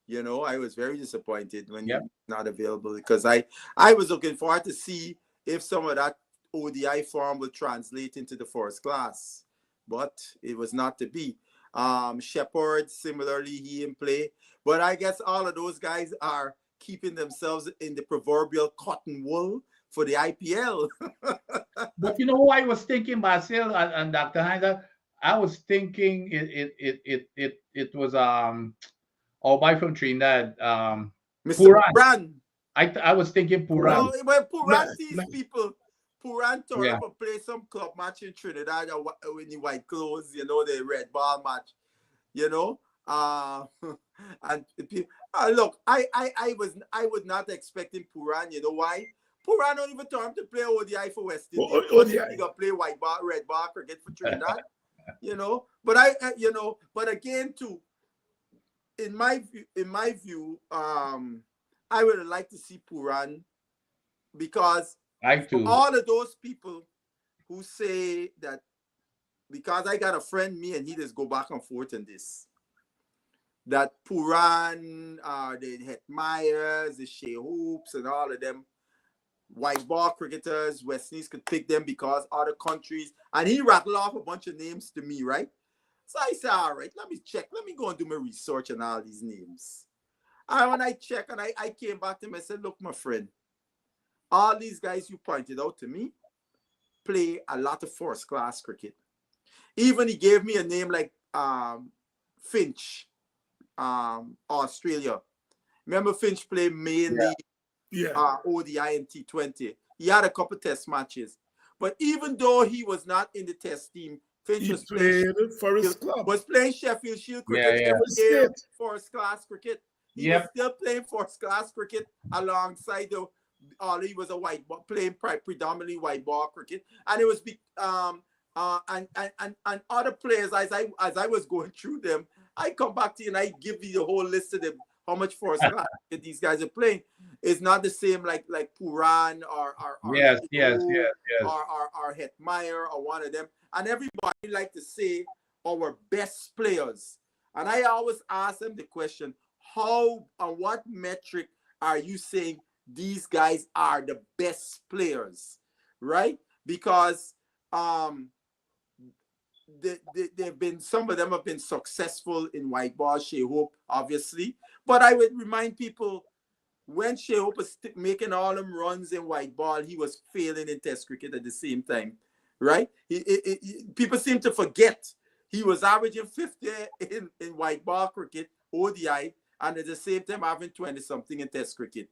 You know, I was very disappointed when he was not available because I was looking forward to see if some of that ODI form would translate into the first class, but it was not to be. Shepard, similarly, he in play. But I guess all of those guys are keeping themselves in the proverbial cotton wool for the IPL. But you know who I was thinking, Basil and Dr. Heinz? I was thinking it was our boy from Trinidad, Mr. Puran. I was thinking Puran. When Puran sees people, Puran turn up and play some club match in Trinidad in the white clothes, you know, the red ball match, you know. And look, I was not expecting Puran. You know why? Puran don't even turn to play ODI for West Indies. He got play white ball, red ball cricket for Trinidad. You know, but but again, too, in my view, I would like to see Puran because all of those people who say that because I got a friend, me and he just go back and forth on this, that Puran, the Hetmeyers, the Shea Hoops, and all of them white ball cricketers, West Indies could pick them because other countries, and he rattled off a bunch of names to me, right? So I said, all right, let me check. Let me go and do my research on all these names. And when I check and I came back to him, I said, look, my friend, all these guys you pointed out to me play a lot of first class cricket. Even he gave me a name like Finch, Australia. Remember Finch played mainly ODI and T20. He had a couple test matches. But even though he was not in the test team, Finch was playing Sheffield Shield cricket, first class cricket. He was still playing first class cricket alongside he was a white ball, playing predominantly white ball cricket. And it was and other players, as I was going through them, I come back to you and I give you the whole list of them, how much first class these guys are playing. It's not the same like Puran or Yes, Hito yes, yes, yes. or Hetmeyer or one of them. And everybody like to say our best players. And I always ask them the question, how and what metric are you saying these guys are the best players, right? Because they've been, some of them have been successful in white ball. Shea Hope, obviously, but I would remind people, when Shea Hope was making all them runs in white ball, he was failing in Test cricket at the same time, right? People seem to forget he was averaging 50 in white ball cricket, ODI, and at the same time having 20-something in Test cricket,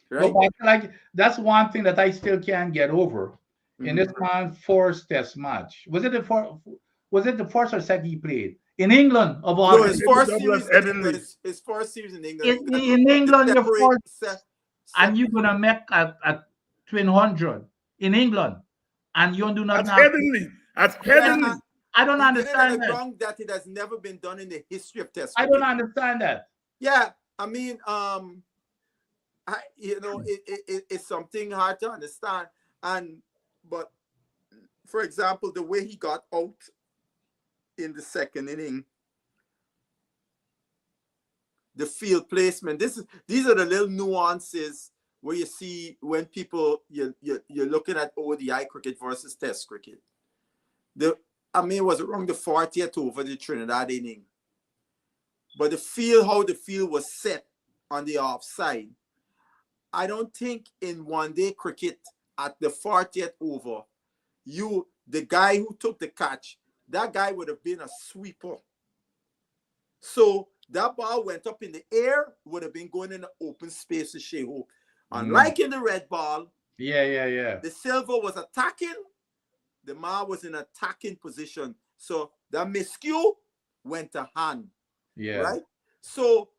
right? But like, that's one thing that I still can't get over. In this man's first Test match, was it the first or second he played in England of all? No, his first series in England. His first series in England. In England, your first, and you're gonna make a 200 in England, and you do not. That's heavenly. I don't understand that. That it has never been done in the history of Test cricket. I don't understand that. Yeah, I mean, it's something hard to understand, but for example, the way he got out in the second inning, the field placement, these are the little nuances where you see when people you're looking at ODI cricket versus Test cricket. It was around the 40th over the Trinidad inning, but how the field was set on the offside, I don't think in one-day cricket at the 40th over, the guy who took the catch, that guy would have been a sweeper. So that ball went up in the air, would have been going in the open space to Shea Hope. Unlike in the red ball, the silver was attacking, the Ma was in attacking position. So that miscue went to hand. Yeah. Right? So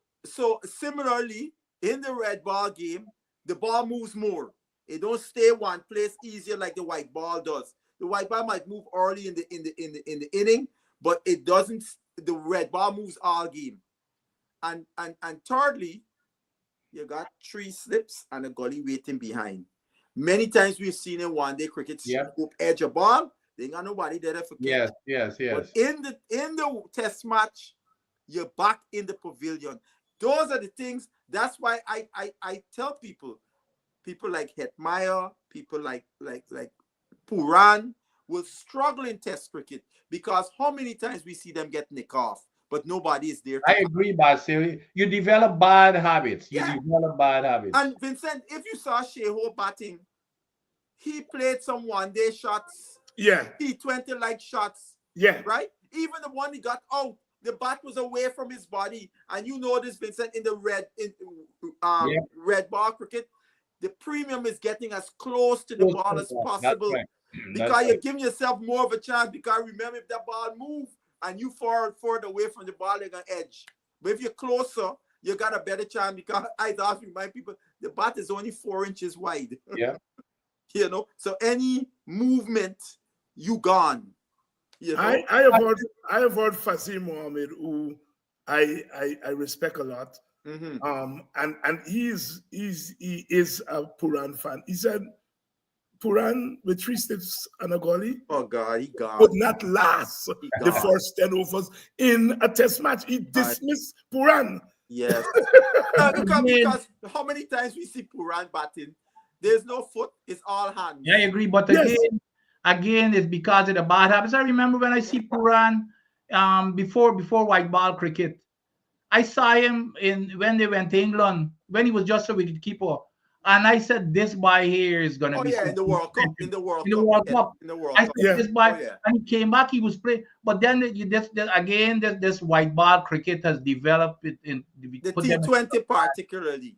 similarly, in the red ball game, the ball moves more. It don't stay one place easier like the white ball does. The white ball might move early in the inning, but it doesn't. The red ball moves all game. And thirdly, you got 3 slips and a gully waiting behind. Many times we've seen in one-day cricket, edge a ball, they ain't got nobody there for catch. Yes. But in the Test match, you're back in the pavilion. Those are the things. That's why I tell people like Hetmeyer, people like Puran will struggle in Test cricket because how many times we see them get nicked off, but nobody is there. I agree, Basil. You develop bad habits. Develop bad habits. And Vincent, if you saw Shea Hope batting, he played some one-day shots. Yeah. T20 like shots. Yeah. Right? Even the one he got out, the bat was away from his body. And you know this, Vincent, in the red ball cricket, the premium is getting as close to the ball as possible. Right. Because you're giving yourself more of a chance. Because remember, if that ball moves and you fall further away from the ball, you're going to edge. But if you're closer, you got a better chance because I always remind people the bat is only 4 inches wide. Yeah. So any movement, you gone. I have heard Fazil Mohammed, who I respect a lot. And he is a Puran fan. He said Puran with 3 slips and a gully. Oh God, he gone. Would not last the first 10 overs in a Test match. He dismissed Puran. Yes. because how many times we see Puran batting? There's no foot, it's all hands. Yeah, I agree. But again, it's because of the bad habits. I remember when I see Puran before white ball cricket. I saw him when they went to England, when he was just a wicket keeper. And I said, this boy here is going to be... in the World Cup. In the World Cup. I said, this boy, and he came back, he was playing. But then, this white ball cricket has developed in... The T20 particularly.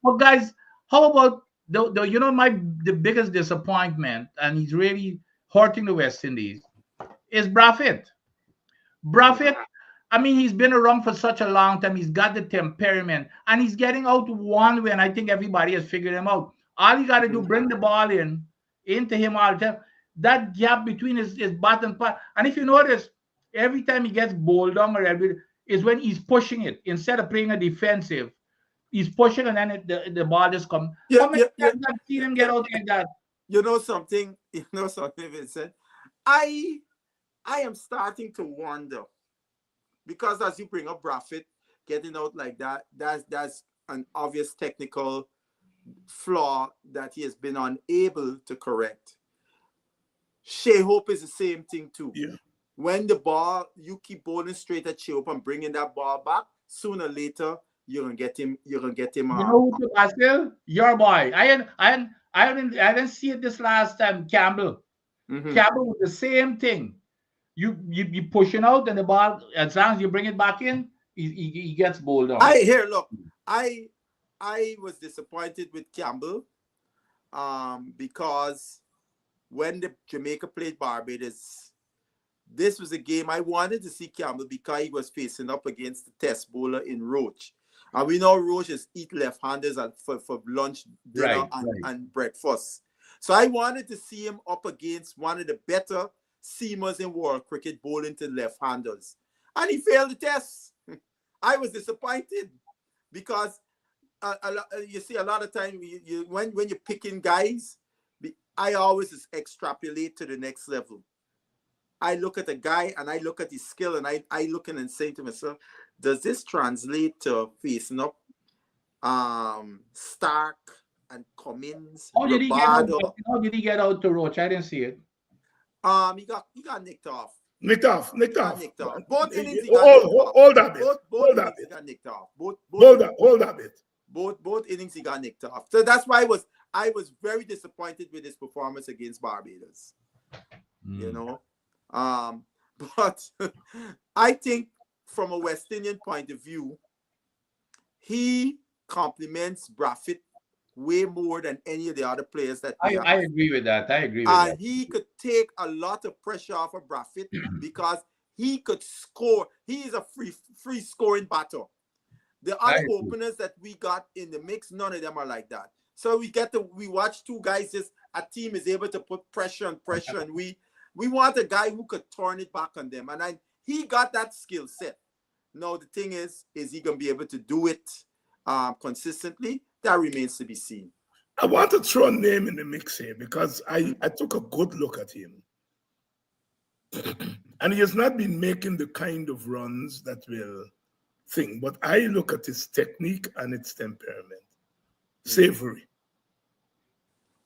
But guys, how about, the biggest disappointment, and he's really hurting the West Indies, is Brathwaite. Brathwaite, I mean, he's been around for such a long time. He's got the temperament, and he's getting out one way, and I think everybody has figured him out. All you got to do, bring the ball into him all the time. that gap between his bat and pass. And if you notice, every time he gets bowled down or every is when he's pushing it instead of playing a defensive. He's pushing and then the ball just comes. How many times I've seen him get out like that? You know something, Vincent? I am starting to wonder, because as you bring up Brafitt getting out like that, that's an obvious technical flaw that he has been unable to correct. Shea Hope is the same thing too. Yeah. When the ball, you keep bowling straight at Shea Hope and bringing that ball back, sooner or later you're gonna get him. You're gonna get him. You know who to Basil? Your boy. I didn't see it this last time. Campbell. Campbell with the same thing. You pushing out and the ball, as long as you bring it back in, he gets bowled out. I was disappointed with Campbell, because when the Jamaica played Barbados, this was a game I wanted to see Campbell because he was facing up against the test bowler in Roach. And we know Roach is eat left-handers for lunch, dinner, and breakfast. So I wanted to see him up against one of the better seamers in world cricket bowling to left-handers. And he failed the test. I was disappointed because you see a lot of time when you're picking guys, I always extrapolate to the next level. I look at a guy and I look at his skill and I look in and say to myself, does this translate to facing up Stark and Cummins? How did he get out to Roach? I didn't see it. He got nicked off. Nicked off. Both innings he got nicked off. Hold that bit. Both innings he got nicked off. Hold that bit. Both innings he got nicked off. So that's why I was very disappointed with his performance against Barbados. You know? But I think from a West Indian point of view, he compliments Brafitt way more than any of the other players that I agree with that. And he could take a lot of pressure off of Brafitt because he could score. He is a free scoring batter. The other openers that we got in the mix, none of them are like that. So we watch two guys, a team is able to put pressure on pressure, and we want a guy who could turn it back on them. And he got that skill set. Now, the thing is he going to be able to do it consistently? That remains to be seen. I want to throw a name in the mix here because I took a good look at him. And he has not been making the kind of runs that will think, but I look at his technique and its temperament. Savory.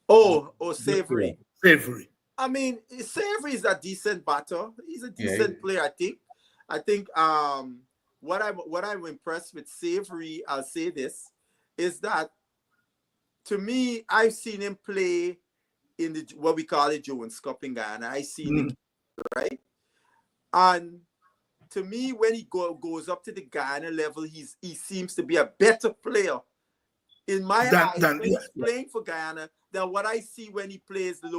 Savory. Savory. I mean, Savory is a decent batter. He's a decent player, I think what I'm impressed with Savory, I'll say this, is that to me, I've seen him play in what we call the Jones Cup in Guyana. I've seen him, right? And to me, when he goes up to the Guyana level, he seems to be a better player in my eyes when he's playing for Guyana than what I see when he plays the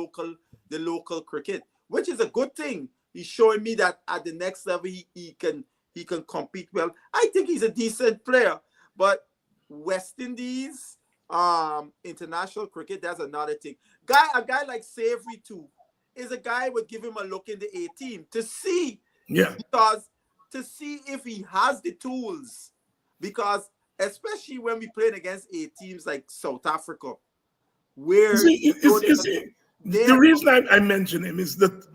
local cricket, which is a good thing. He's showing me that at the next level he can compete well. I think he's a decent player, but West Indies, international cricket, that's another thing. A guy like Savory too is a guy would give him a look in the A team to see, because to see if he has the tools, because especially when we played against A teams like South Africa, where the reason I mention him is that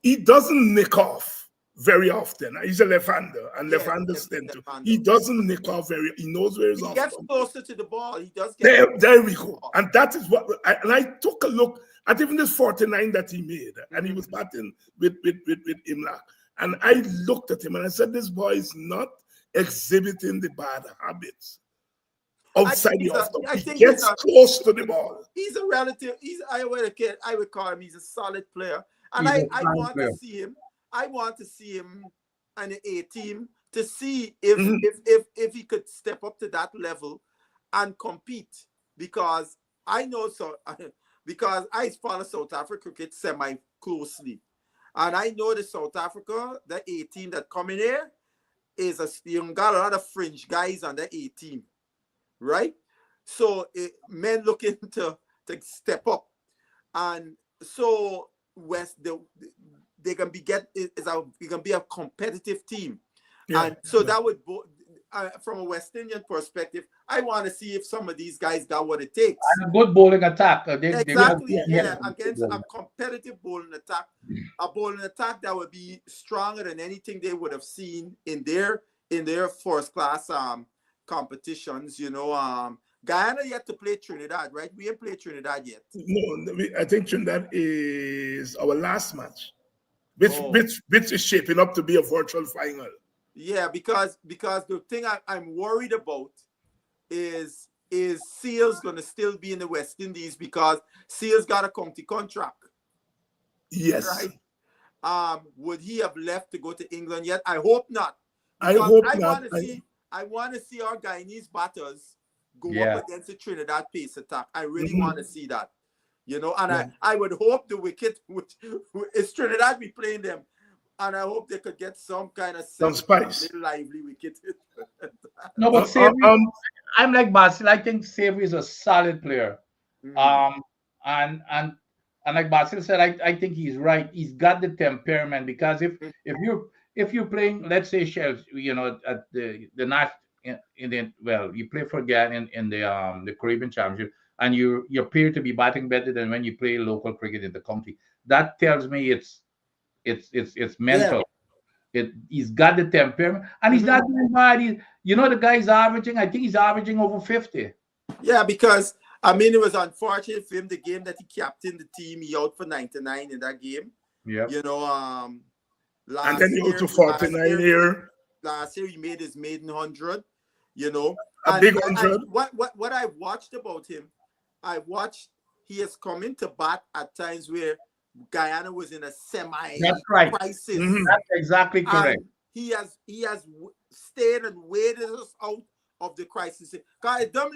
he doesn't nick off very often. He's a left-hander, and left-handers tend to. He doesn't nick off very. He knows where he's off. He gets closer to the ball. He does get there we go. And that is what. I took a look at even this 49 that he made, and he was batting with Imlach. And I looked at him and I said, "This boy is not exhibiting the bad habits outside the off. He gets close to the ball. He's a relative. I would call him. He's a solid player, and I want to see him. I want to see him on the A team to see if he could step up to that level and compete, because I know because I follow South Africa cricket semi closely, and I know the South Africa, the A team that come in here you got a lot of fringe guys on the A team, right? So men looking to step up, and so they can be it can be a competitive team, Yeah. and so that would from a West Indian perspective, I want to see if some of these guys got what it takes. And a good bowling attack. Exactly, against a competitive bowling attack, a bowling attack that would be stronger than anything they would have seen in their first class competitions. You know, Guyana yet to play Trinidad, right? We ain't played Trinidad yet. No, I think Trinidad is our last match, which is shaping up to be a virtual final. Yeah, because the thing I'm worried about is Seals gonna still be in the West Indies because Seals got a county contract. Yes. Right. Would he have left to go to England yet? I hope not. I hope not. I want to see our Guyanese batters go up against the Trinidad pace attack. I really want to see that. You know, and I would hope the wicket, which is Trinidad, be playing them. And I hope they could get some kind of spice, little lively wicket. No, but Savory, I'm like Basil. I think Savory is a solid player. And like Basil said, I think he's right. He's got the temperament because if you're playing, let's say Shells, you know, at the you play for Ghana in the Caribbean Championship, and you appear to be batting better than when you play local cricket in the county. That tells me it's mental. He's got the temperament, and he's not doing bad. The guy's averaging. I think he's averaging over 50. Yeah, because I mean, it was unfortunate for him. The game that he captained the team, he out for 99 in that game. Yeah. You know, and then he out to 49 here. Last year he made his maiden 100. You know, a big 100. What I watched about him, he has come into bat at times where Guyana was in a semi-crisis. That's exactly correct. And he has stayed and waited us out of the crisis. Guys, those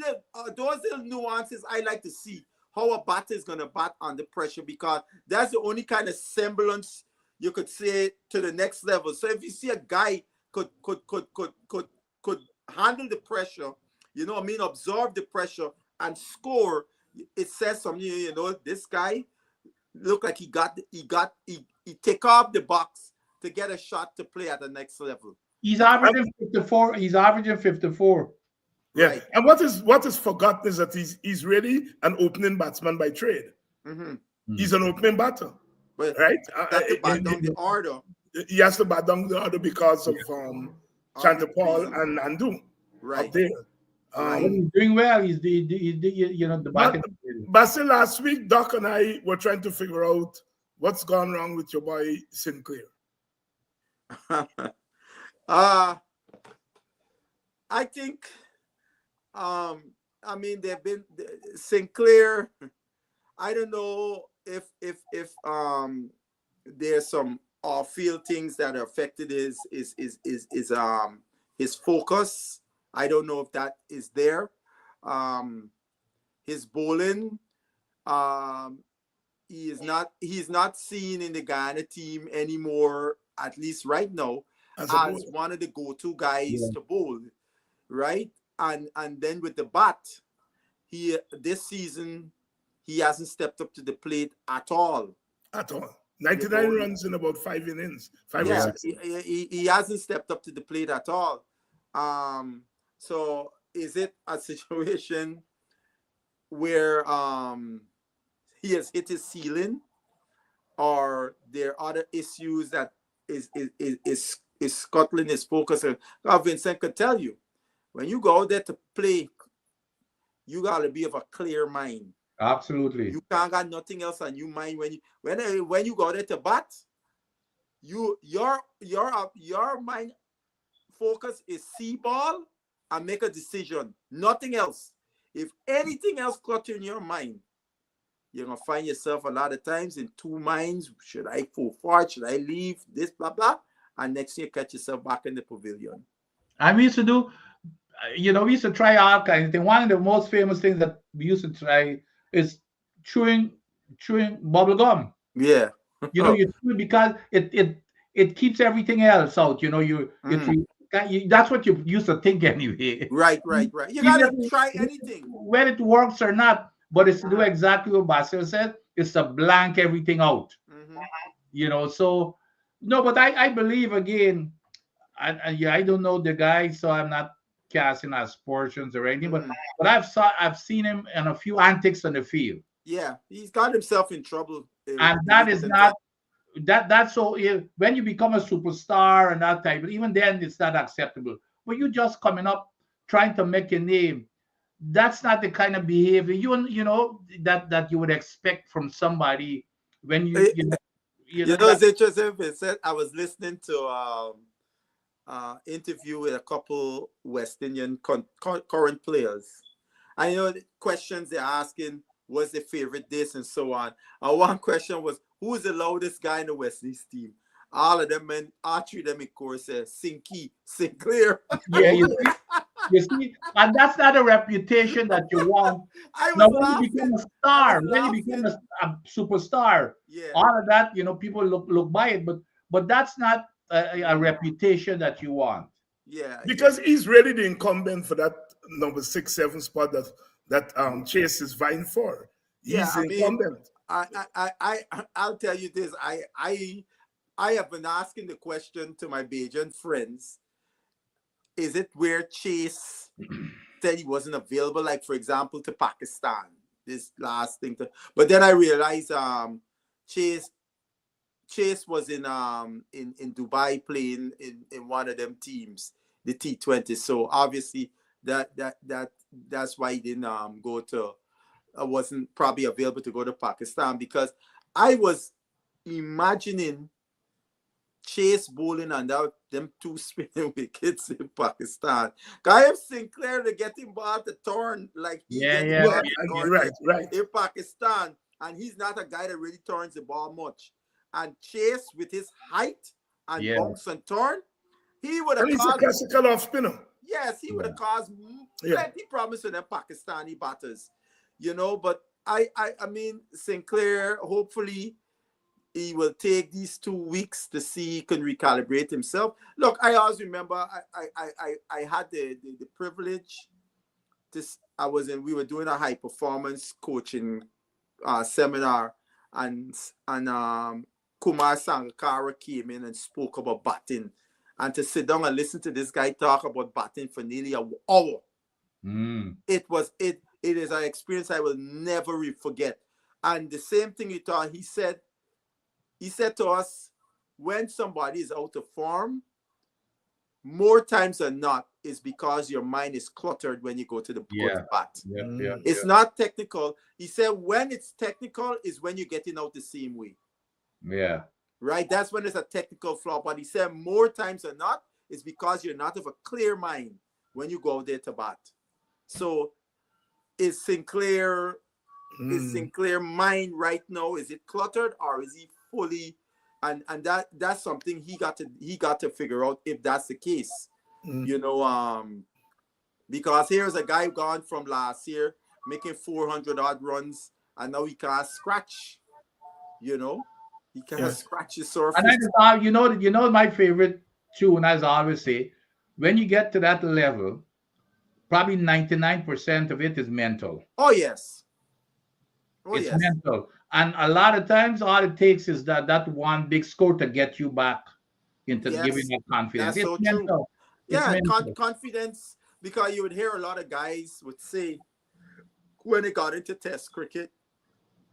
little nuances I like to see how a batter is going to bat under pressure, because that's the only kind of semblance you could say to the next level. So if you see a guy could handle the pressure, you know what I mean, absorb the pressure and score, it says something. You know, this guy look like he take off the box to get a shot to play at the next level. He's averaging 54. He's averaging 54. Yeah, right. And what is forgotten is that he's really an opening batsman by trade. He's an opening batter, right? To bat down the order. He has to bat down the order because of Chanterpaul and Nandu up there. He's doing well. He's the back. Basil, last week, Doc and I were trying to figure out what's gone wrong with your boy Sinclair. I think, I mean, they've been Sinclair. I don't know if there's some off-field things that affected his focus. I don't know if that is there. His bowling, he's not seen in the Ghana team anymore, at least right now, as one of the go-to guys to bowl, right? And then with the bat, this season he hasn't stepped up to the plate at all. 99 runs in about 5 innings. Or 6. He hasn't stepped up to the plate at all. So is it a situation where he has hit his ceiling, or there are other issues that is scuttling his focus? Vincent could tell you, when you go out there to play, you gotta be of a clear mind. Absolutely. You can't got nothing else on your mind when you go there to bat. Your mind focus is see ball and make a decision. Nothing else. If anything else clutter in your mind, you're gonna find yourself a lot of times in two minds. Should I go forward? Should I leave? This blah blah. And next year, catch yourself back in the pavilion. And we used to do, we used to try all kinds of things. One of the most famous things that we used to try is chewing bubble gum. Yeah. You chew it because it keeps everything else out. That's what you used to think anyway. Right. You gotta try anything. Whether it works or not, but it's to do exactly what Basil said. It's to blank everything out. You know, so no, but I believe again, yeah, I don't know the guy, so I'm not casting aspersions or anything, but I've seen him in a few antics on the field. Yeah, he's got himself in trouble. And that is not that's so when you become a superstar and that type, even then it's not acceptable. But you just coming up trying to make a name, that's not the kind of behavior you know that you would expect from somebody when you know it's interesting. It said I was listening to interview with a couple West Indian current players. I know the questions they're asking, what's their favorite dish and so on. One question was, who is the loudest guy in the West Indies team? All of them, and all three of them, of course, Sinclair. Yeah, you see, and that's not a reputation that you want. Now, when you become a star, when you become a superstar, all of that, you know, people look by it, but that's not a reputation that you want. Yeah, because he's really the incumbent for that number 6, 7 spot that Chase is vying for. He's the incumbent. I'll tell you this. I have been asking the question to my Bajan friends. Is it where Chase said he wasn't available, like for example to Pakistan? This last thing, but then I realized Chase was in Dubai playing in one of them teams, the T20. So obviously that's why he didn't go to. I wasn't probably available to go to Pakistan, because I was imagining Chase bowling and them two spinning wickets in Pakistan. I have Sinclair to get him ball to turn like right in Pakistan, and he's not a guy that really turns the ball much. And Chase with his height and bounce and turn, he would have caused. He's a classical off spinner. Yes, he would have caused plenty problems for them Pakistani batters, you know. But I mean, Sinclair, hopefully he will take these 2 weeks to see he can recalibrate himself. Look, I always remember I had the privilege we were doing a high performance coaching seminar, and Kumar Sangakkara came in and spoke about batting, and to sit down and listen to this guy talk about batting for nearly an hour. It is an experience I will never forget. And the same thing he said to us, when somebody is out of form, more times than not, is because your mind is cluttered when you go to the bat. It's not technical. He said when it's technical is when you're getting out the same way. Yeah. Right? That's when it's a technical flaw. But he said more times than not, it's because you're not of a clear mind when you go out there to bat. So is Sinclair mind right now, is it cluttered, or is he fully, and that's something he got to figure out if that's the case. You know, because here's a guy gone from last year making 400 odd runs, and now he can't scratch, you know, he can't scratch his surface. And you know my favorite tune, as I always say, when you get to that level, probably 99% of it is mental. Oh yes. It's mental. And a lot of times, all it takes is that one big score to get you back into giving you confidence. That's it's so mental. True. It's mental. Confidence, because you would hear a lot of guys would say when they got into Test cricket,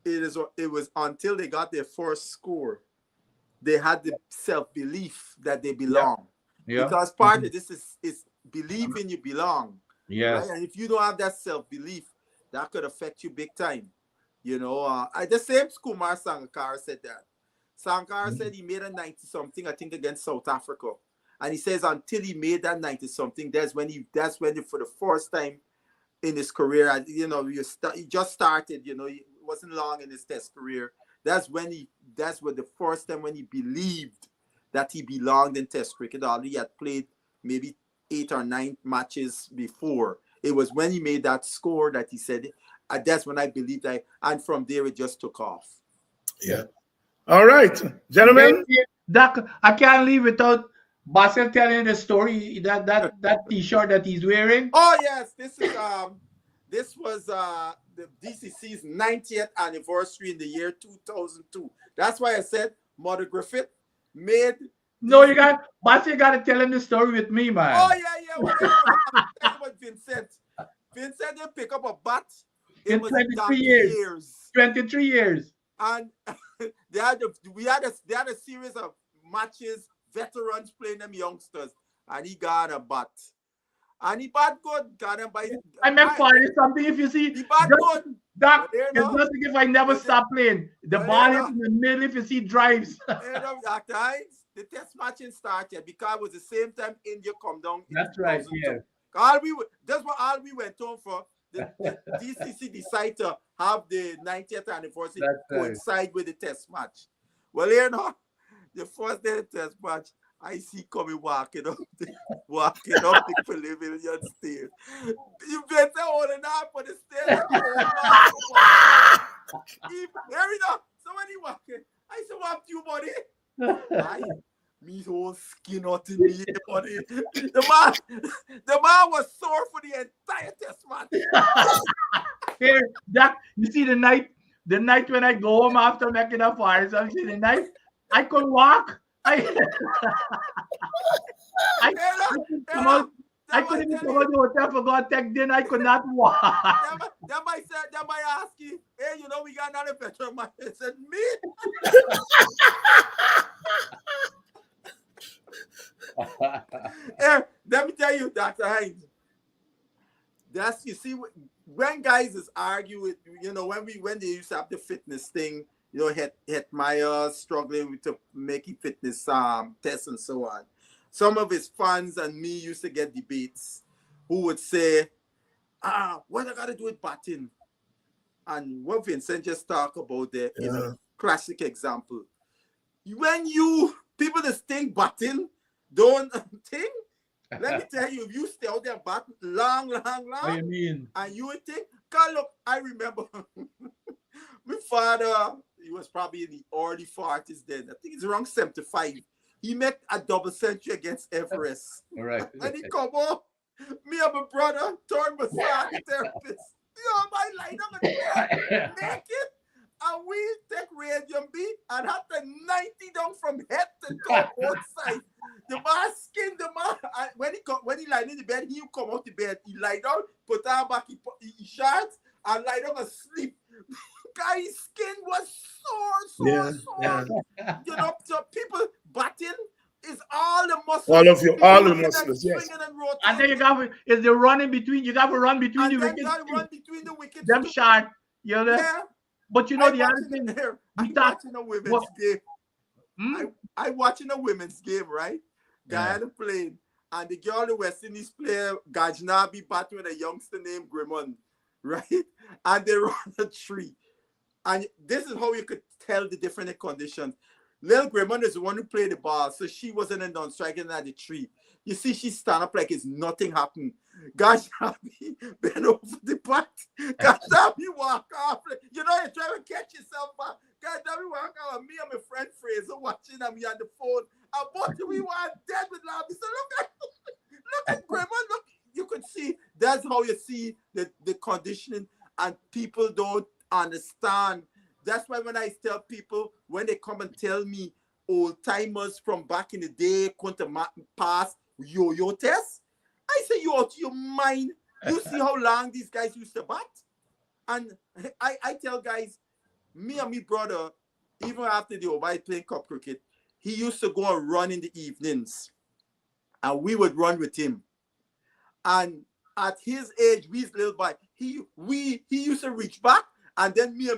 it was until they got their first score, they had the self-belief that they belong. Yeah. Because part of this is believing you belong. Yes. Right? And if you don't have that self-belief, that could affect you big time. You know, the same Kumar Sangakkara said that. Sangakkara said he made a 90-something, I think, against South Africa. And he says until he made that 90-something, that's when for the first time in his career, you know, he just started, you know, it wasn't long in his Test career. That's the first time when he believed that he belonged in Test cricket. Although he had played maybe 8 or 9 matches before. It was when he made that score that he said, that's when I believed and from there it just took off. Yeah. All right, gentlemen. I can't leave without Basil telling the story, that T-shirt that he's wearing. Oh yes, this is this was the DCC's 90th anniversary in the year 2002. That's why I said Mother Griffith made. No, you got to tell him the story with me, man. Oh yeah. Well, tell you what, Vincent. Vincent didn't pick up a bat. In 23 years. 23 years. And they had a series of matches, veterans playing them youngsters, and he got a bat. And he bat good, got him by. I meant for something if you see. He bat good. That is nothing if I never stop playing. The ball is in the middle if you see drives. Dr. Hines, the test matching started because it was the same time India come down. That's right, yeah. That's what all we went on for. The DCC decided to have the 90th anniversary coincide with the test match. Well, the first day of the test match, I see coming walking up the pavilion stairs. You better holding up for the stairs. So when he walking, I said, "What you, buddy?" Me whole skin out in me, buddy. The man was sore for the entire test match. Here, Jack, you see the night when I go home after making a fire, so you see the night I could walk. I couldn't even come out of the hotel for God take dinner. I could not walk. That might ask you, hey, we got another veteran man. I said, me? Hey, let me tell you, Dr. Hines. You see, when guys is arguing, when they used to have the fitness thing, Hetmeyer struggling to making fitness tests and so on. Some of his fans and me used to get debates who would say, what I got to do with batting? And what Vincent just talked about there is a classic example. When people just think batting, don't think. Let me tell you, if you stay out there batting long, what do you mean? and you would think, God, look, I remember my father, he was probably in the early 40s then. I think it's around 75. He made a double century against Everest. All right. And he come up, me and my brother, turned massage therapist. My line up and make it. And we take Radium B and have the 90 down from head to toe both sides. The man skin the man. And when he lie in the bed, he come out the bed. He lie down, put on back, he shirts, and lie down and sleep. Guy's skin was sore. So people batting is all the muscles. All the muscles, yes. And then is the running between, you got to run between the wickets. Run between the wickets. Them short, Yeah. But the other thing here, I'm watching a women's game. I watching a women's game, right? Guyana playing, and the girl, the West Indies player, Gajnabi, batting with a youngster named Grimmond, right? And they run a tree. And this is how you could tell the different conditions. Lil Grimmond is the one who played the ball, so she wasn't a non-striking at the tree. You see, she stand up like it's nothing happened. Gajnabi bend over the bat. Gajnabi walk off. You're trying to catch yourself back. Gajnabi walk off. Me and my friend Fraser watching and me on the phone. And both we were dead with laugh. So look at Grimmond. Look, you could see. That's how you see the conditioning, and people don't understand. That's why when I tell people, when they come and tell me old timers from back in the day going to pass yo-yo tests, I say, you out of your mind. You see how long these guys used to bat? And I tell guys, me and my brother, even after the Obai playing cup cricket, he used to go and run in the evenings. And we would run with him. And at his age, we's little boy, he used to reach back. And then me,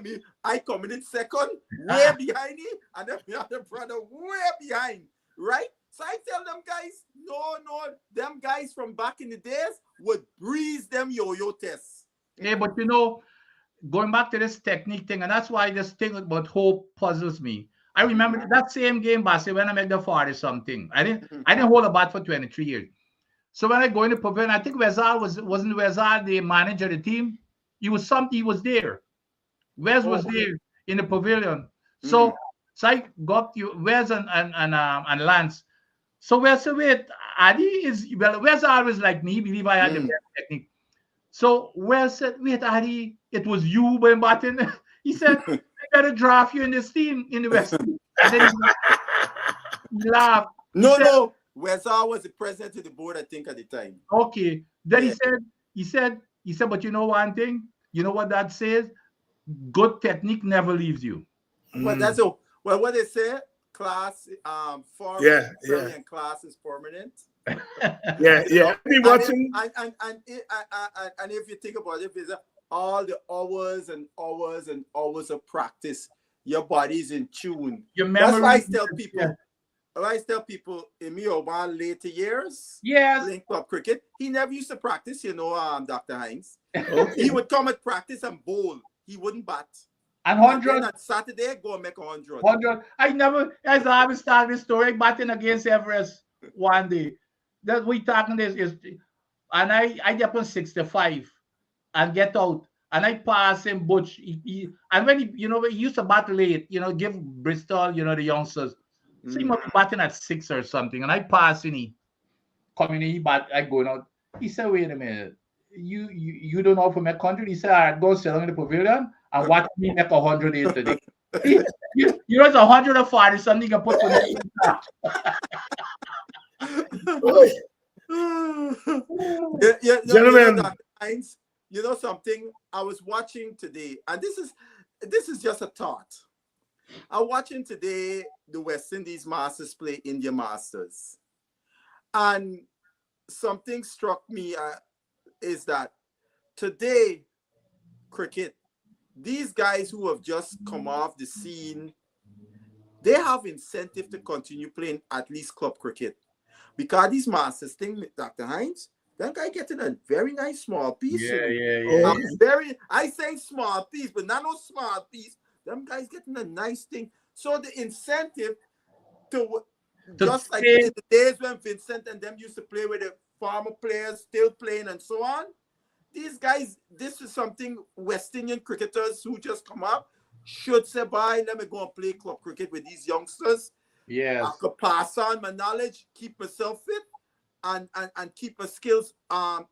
I come in second, way behind him, and then my other brother way behind, right? So I tell them guys, no, them guys from back in the days would breeze them yo-yo tests. Yeah, but going back to this technique thing, and that's why this thing about hope puzzles me. I remember that same game, Bassy, when I made the 40 something. I didn't hold a bat for 23 years. So when I go in the pavilion, I think wasn't Wezar the manager of the team? He was there. Wes was there in the pavilion. So I got you, Wes and Lance. So Wes, wait, Adi Wes always like me, believe I had the best technique. So Wells said, wait, Adi, it was you, Ben Martin. He said, I gotta draft you in this team in the West. And then he laughed. No. Wesar was the president of the board, I think, at the time. Okay. Then he said, but you know one thing? You know what that says? Good technique never leaves you. But that's what they say, class, foreign and class is permanent. Yeah. Watching. And if you think about it, it's all the hours and hours and hours of practice, your body's in tune. Your memory. That's why I tell people. I tell people in me over later years, playing club cricket, he never used to practice, Dr. Hines. Okay. He would come at practice and bowl. He wouldn't bat. And 100 on Saturday, go and make 100. 100. As I always start this story, batting against Everest one day. That we talking this is, and I get on 65 and get out. And I pass him, Butch. And when he used to bat late, give Bristol, the youngsters. So he must be batting at 6 or something. And I pass in, he coming in, I going out. He said, wait a minute. You don't know for my country? He said, all right, go sit down in the pavilion and watch me make 108 today. It's 140 something you can put for that. Gentlemen. You know something? I was watching today, and this is just a thought. I'm watching today the West Indies Masters play India Masters. And something struck me is that today, cricket, these guys who have just come off the scene, they have incentive to continue playing at least club cricket. Because these Masters thing, Dr. Hines, that guy getting a very nice small piece. Yeah. I say small piece, but not no small piece. Them guys getting a nice thing. So the incentive to just like in the days when Vincent and them used to play with the former players still playing and so on. These guys, this is something West Indian cricketers who just come up should say, bye, let me go and play club cricket with these youngsters. Yes. I could pass on my knowledge, keep myself fit, and keep my skills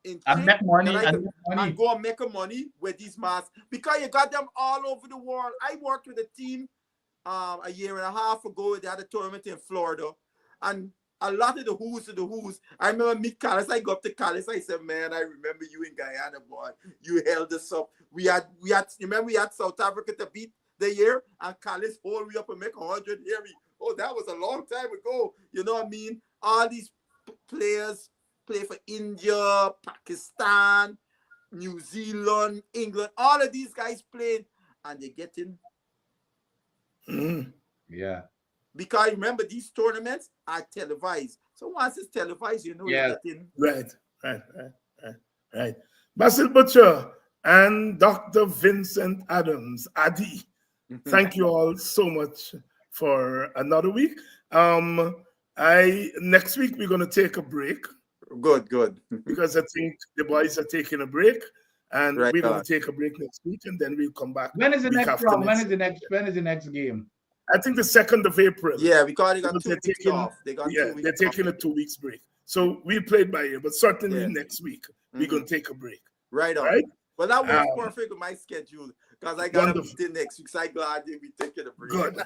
in and make money and go and make money with these masks, because you got them all over the world. I worked with a team a year and a half ago. They had a tournament in Florida, and a lot of the who's. I remember meet Callis. I go up to Callis. I said, "Man, I remember you in Guyana, boy. You held us up. We had. Remember we had South Africa to beat the year, and Callis hold me up and make 100 here. Oh, that was a long time ago. You know what I mean? All these players play for India, Pakistan, New Zealand, England. All of these guys playing, and they're getting. Yeah. Because remember, these tournaments are televised. So once it's televised, you're getting. Right. Basil Butcher and Dr. Vincent Adams, Adi, thank you all so much for another week. Next week we're going to take a break. Good. Because I think the boys are taking a break, and we're going to take a break next week, and then we'll come back. When is the next round? When is the next game? I think the 2nd of April. Yeah, because they got 2 weeks off. They're taking a 2 weeks break. So we played by ear, but certainly next week we're going to take a break. Right on. Right? Well, that was perfect with my schedule, because I got a meeting next week. So I'm glad they'll be taking a break. Good.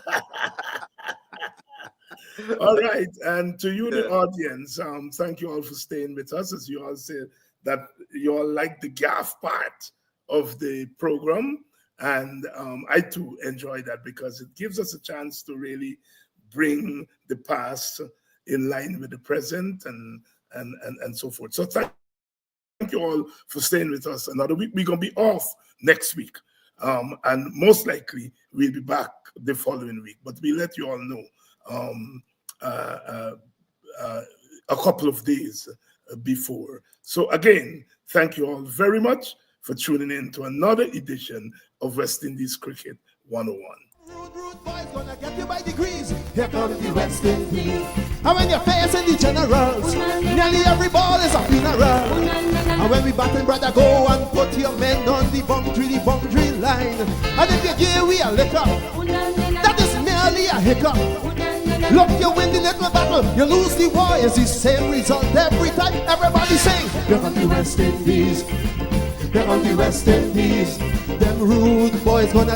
All right. And to you, the audience, thank you all for staying with us. As you all said, that you all like the gaff part of the program. And I too enjoy that, because it gives us a chance to really bring the past in line with the present and so forth. So thank you all for staying with us another week. We're going to be off next week. And most likely we'll be back the following week. But we let you all know a couple of days before. So again, thank you all very much for tuning in to another edition of West Indies Cricket 101. Rude boys gonna get you by degrees. Here comes the West Indies. And when you're facing the generals, nearly every ball is a funeral. And when we batting, brother, go and put your men on the boundary line. And if you give we a liquor, that is merely a hiccup. Look, you win the little battle, you lose the war. It's the same result every time. Everybody sing, here comes the West Indies. Here comes the West Indies. Them rude boys gonna